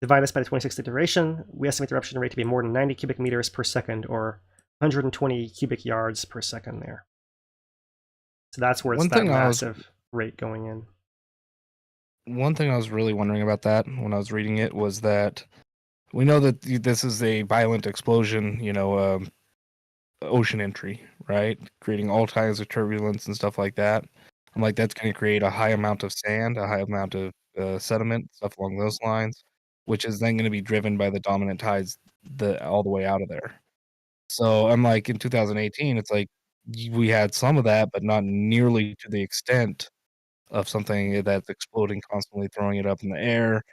Divide this by the 26th iteration, we estimate the eruption rate to be more than 90 cubic meters per second, or 120 cubic yards per second there. So that's where it's that massive rate going in. One thing I was really wondering about that when I was reading it was that we know that this is a violent explosion, ocean entry, right? Creating all kinds of turbulence and stuff like that. I'm like, that's going to create a high amount of sand, a high amount of sediment, stuff along those lines, which is then going to be driven by the dominant tides all the way out of there. So I'm like, in 2018, it's like we had some of that, but not nearly to the extent of something that's exploding constantly, throwing it up in the air,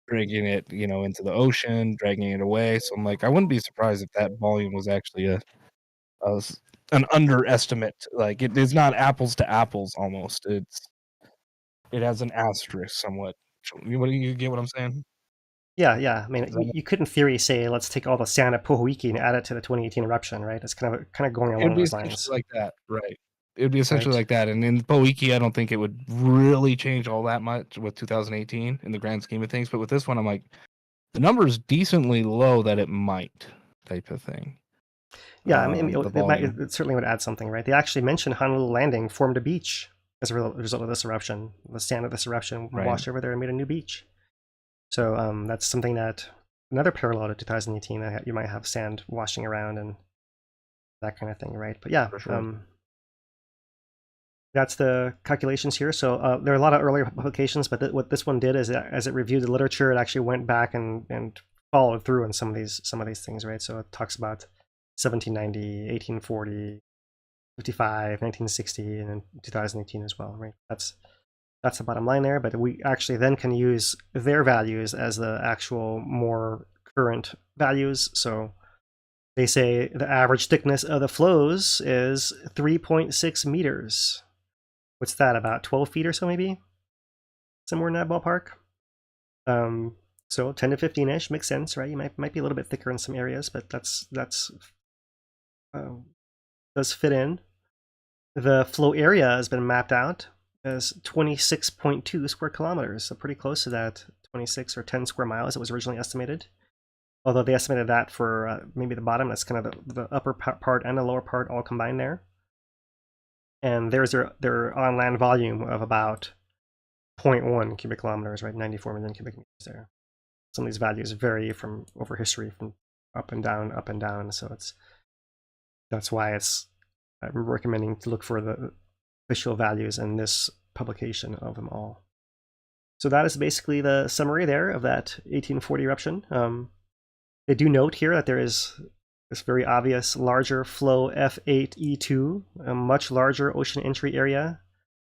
dragging it, into the ocean, dragging it away. So I'm like, I wouldn't be surprised if that volume was actually an underestimate. Like, it is not apples to apples almost. It has an asterisk somewhat. You get what I'm saying? Yeah. I mean, you could in theory say, let's take all the sand at Pohoiki and add it to the 2018 eruption, right? It's kind of going along those lines. Like that, right? It would be essentially Right. like that. And in Poiki, I don't think it would really change all that much with 2018 in the grand scheme of things. But with this one, I'm like, the number's decently low that it might type of thing. Yeah, I mean, The volume. it certainly would add something, right? They actually mentioned Honolulu Landing formed a beach as a result of this eruption. The sand of this eruption Right. washed over there and made a new beach. So that's something that, another parallel to 2018, that you might have sand washing around and that kind of thing, right? But yeah, For sure. that's the calculations here. So there are a lot of earlier publications, but what this one did is, as it reviewed the literature, it actually went back and followed through on some of these things, right? So it talks about 1790, 1840, 55, 1960, and then 2018 as well, right? That's the bottom line there. But we actually then can use their values as the actual more current values. So they say the average thickness of the flows is 3.6 meters. What's that, about 12 feet or so, maybe? Somewhere in that ballpark. So 10 to 15-ish makes sense, right? You might be a little bit thicker in some areas, but that's does fit in. The flow area has been mapped out as 26.2 square kilometers, so pretty close to that 26 or 10 square miles it was originally estimated. Although they estimated that for maybe the bottom, that's kind of the upper part and the lower part all combined there. And there's their on-land volume of about 0.1 cubic kilometers, right? 94 million cubic meters there. Some of these values vary from over history, from up and down. So that's why I'm recommending to look for the official values in this publication of them all. So that is basically the summary there of that 1840 eruption. They do note here that there is this very obvious larger flow F8E2, a much larger ocean entry area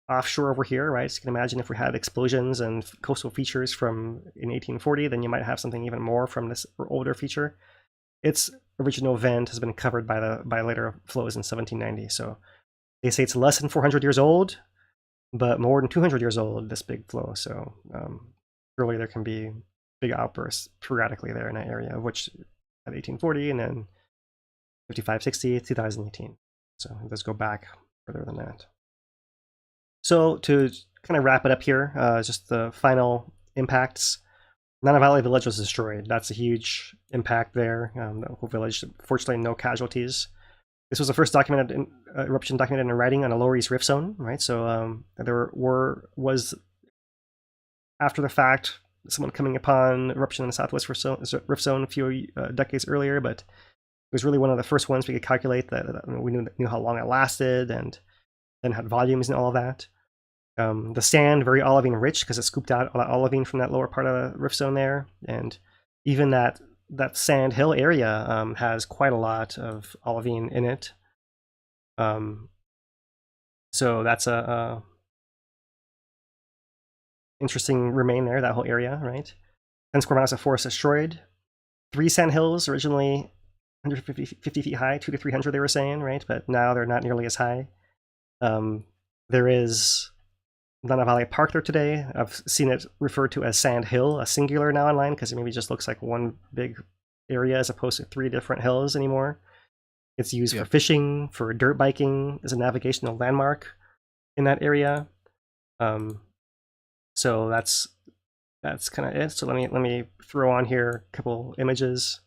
offshore over here, right? So you can imagine if we had explosions and coastal features from in 1840, then you might have something even more from this older feature. Its original vent has been covered by later flows in 1790. So they say it's less than 400 years old, but more than 200 years old, this big flow. So surely there can be big outbursts periodically there in that area, of which at 1840 and then 55, 60, 2018. So it does go back further than that. So to kind of wrap it up here, just the final impacts. Nana Valley Village was destroyed. That's a huge impact there. The whole village, fortunately, no casualties. This was the first eruption documented in writing on a Lower East Rift Zone, right? So there was after the fact someone coming upon eruption in the Southwest Rift Zone a few decades earlier, but it was really one of the first ones we could calculate that we knew how long it lasted and then had volumes and all of that. The sand, very olivine rich because it scooped out all that olivine from that lower part of the rift zone there. And even that sand hill area has quite a lot of olivine in it. So that's a interesting remain there, that whole area, right? 10 square miles of forest destroyed. 3 sand hills, originally 150 feet high, 200 to 300 they were saying, right? But now they're not nearly as high. There is Nana Valley Park there today. I've seen it referred to as Sand Hill, a singular now online, because it maybe just looks like one big area as opposed to 3 different hills anymore. It's used for fishing, for dirt biking, as a navigational landmark in that area. So that's kind of it. So let me throw on here a couple images.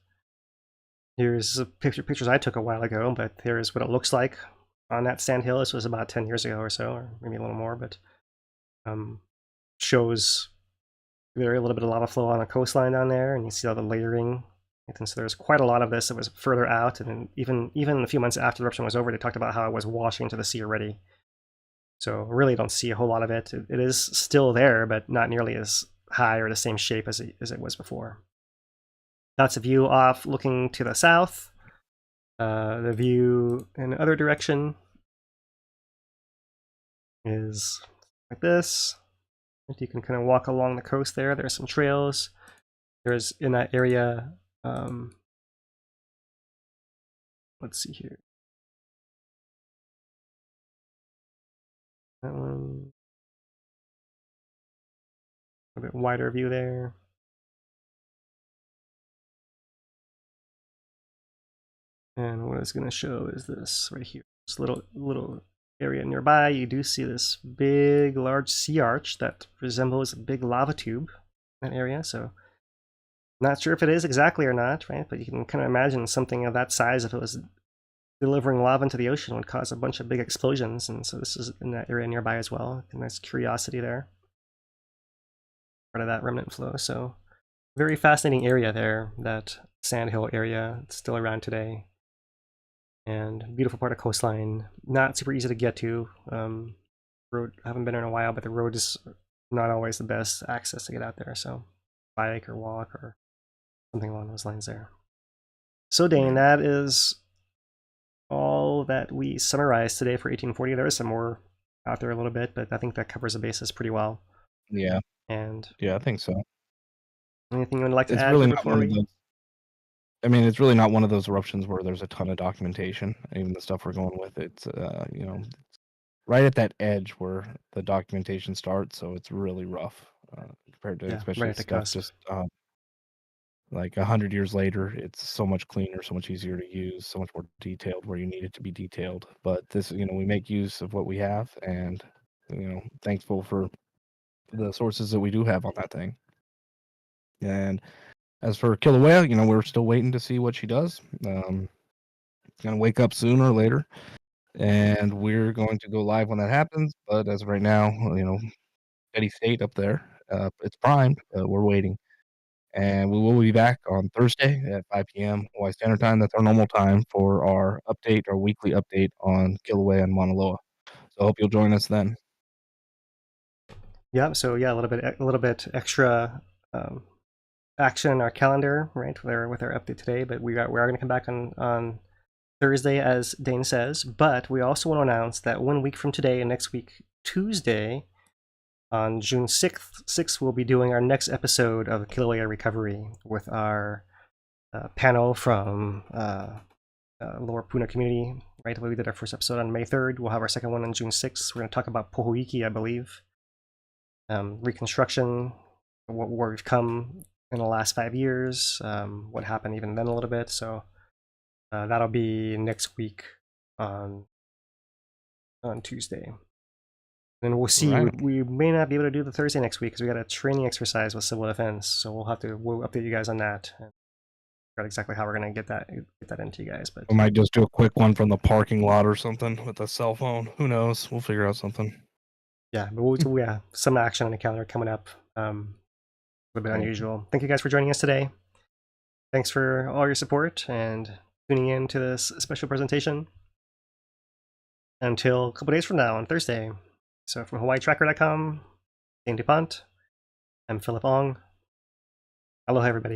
Here's pictures I took a while ago, but here's what it looks like on that sand hill. This was about 10 years ago or so, or maybe a little more, but shows there a little bit of lava flow on the coastline down there, and you see all the layering. And so there's quite a lot of this that was further out, and even a few months after the eruption was over, they talked about how it was washing into the sea already. So really don't see a whole lot of it. It is still there, but not nearly as high or the same shape as it was before. That's a view off looking to the south. The view in the other direction is like this. You can kind of walk along the coast there. There's some trails. There's in that area, let's see here. That one. A bit wider view there. And what it's going to show is this right here. This little area nearby, you do see this big, large sea arch that resembles a big lava tube in that area. So not sure if it is exactly or not, right? But you can kind of imagine something of that size, if it was delivering lava into the ocean, would cause a bunch of big explosions. And so this is in that area nearby as well. A nice curiosity there, part of that remnant flow. So very fascinating area there, that sandhill area. It's still around today, and beautiful part of coastline. Not super easy to get to. Road, I haven't been there in a while, but the road is not always the best access to get out there. So bike or walk or something along those lines there. So Dane, that is all that we summarized today for 1840. There is some more out there a little bit, but I think that covers the basis pretty well. Yeah. And Yeah, I think so. anything you would like to It's add really not before one of we... those. I mean, it's really not one of those eruptions where there's a ton of documentation. Even the stuff we're going with, it's right at that edge where the documentation starts, so it's really rough compared to especially right at the stuff cusp. just like 100 years later. It's so much cleaner, so much easier to use, so much more detailed where you need it to be detailed. But this, we make use of what we have, and thankful for the sources that we do have on that thing. And as for Kilauea, we're still waiting to see what she does. Gonna wake up sooner or later, and we're going to go live when that happens. But as of right now, steady state up there. It's primed, but we're waiting. And we will be back on Thursday at 5 p.m. Hawaii Standard Time. That's our normal time for our weekly update on Kilauea and Mauna Loa. So I hope you'll join us then. Yeah, so yeah, a little bit extra action in our calendar, right, with our update today. But we are going to come back on Thursday, as Dane says. But we also want to announce that 1 week from today, and next week, Tuesday, on June 6th, we'll be doing our next episode of Kilauea Recovery with our panel from Lower Puna community, right? We did our first episode on May 3rd. We'll have our second one on June 6th. We're going to talk about Pohoiki, I believe. Reconstruction, where we've come in the last 5 years, what happened even then a little bit. So that'll be next week on Tuesday. And we'll see. Right. We may not be able to do the Thursday next week because we got a training exercise with civil defense. So we'll update you guys on that and figure out exactly how we're gonna get that into you guys. But we might just do a quick one from the parking lot or something with a cell phone. Who knows? We'll figure out something. Yeah, but some action on the calendar coming up. A little bit unusual. Thank you guys for joining us today. Thanks for all your support and tuning in to this special presentation. Until a couple days from now on Thursday. So from HawaiiTracker.com, Dane DuPont, I'm Philip Ong. Aloha, everybody.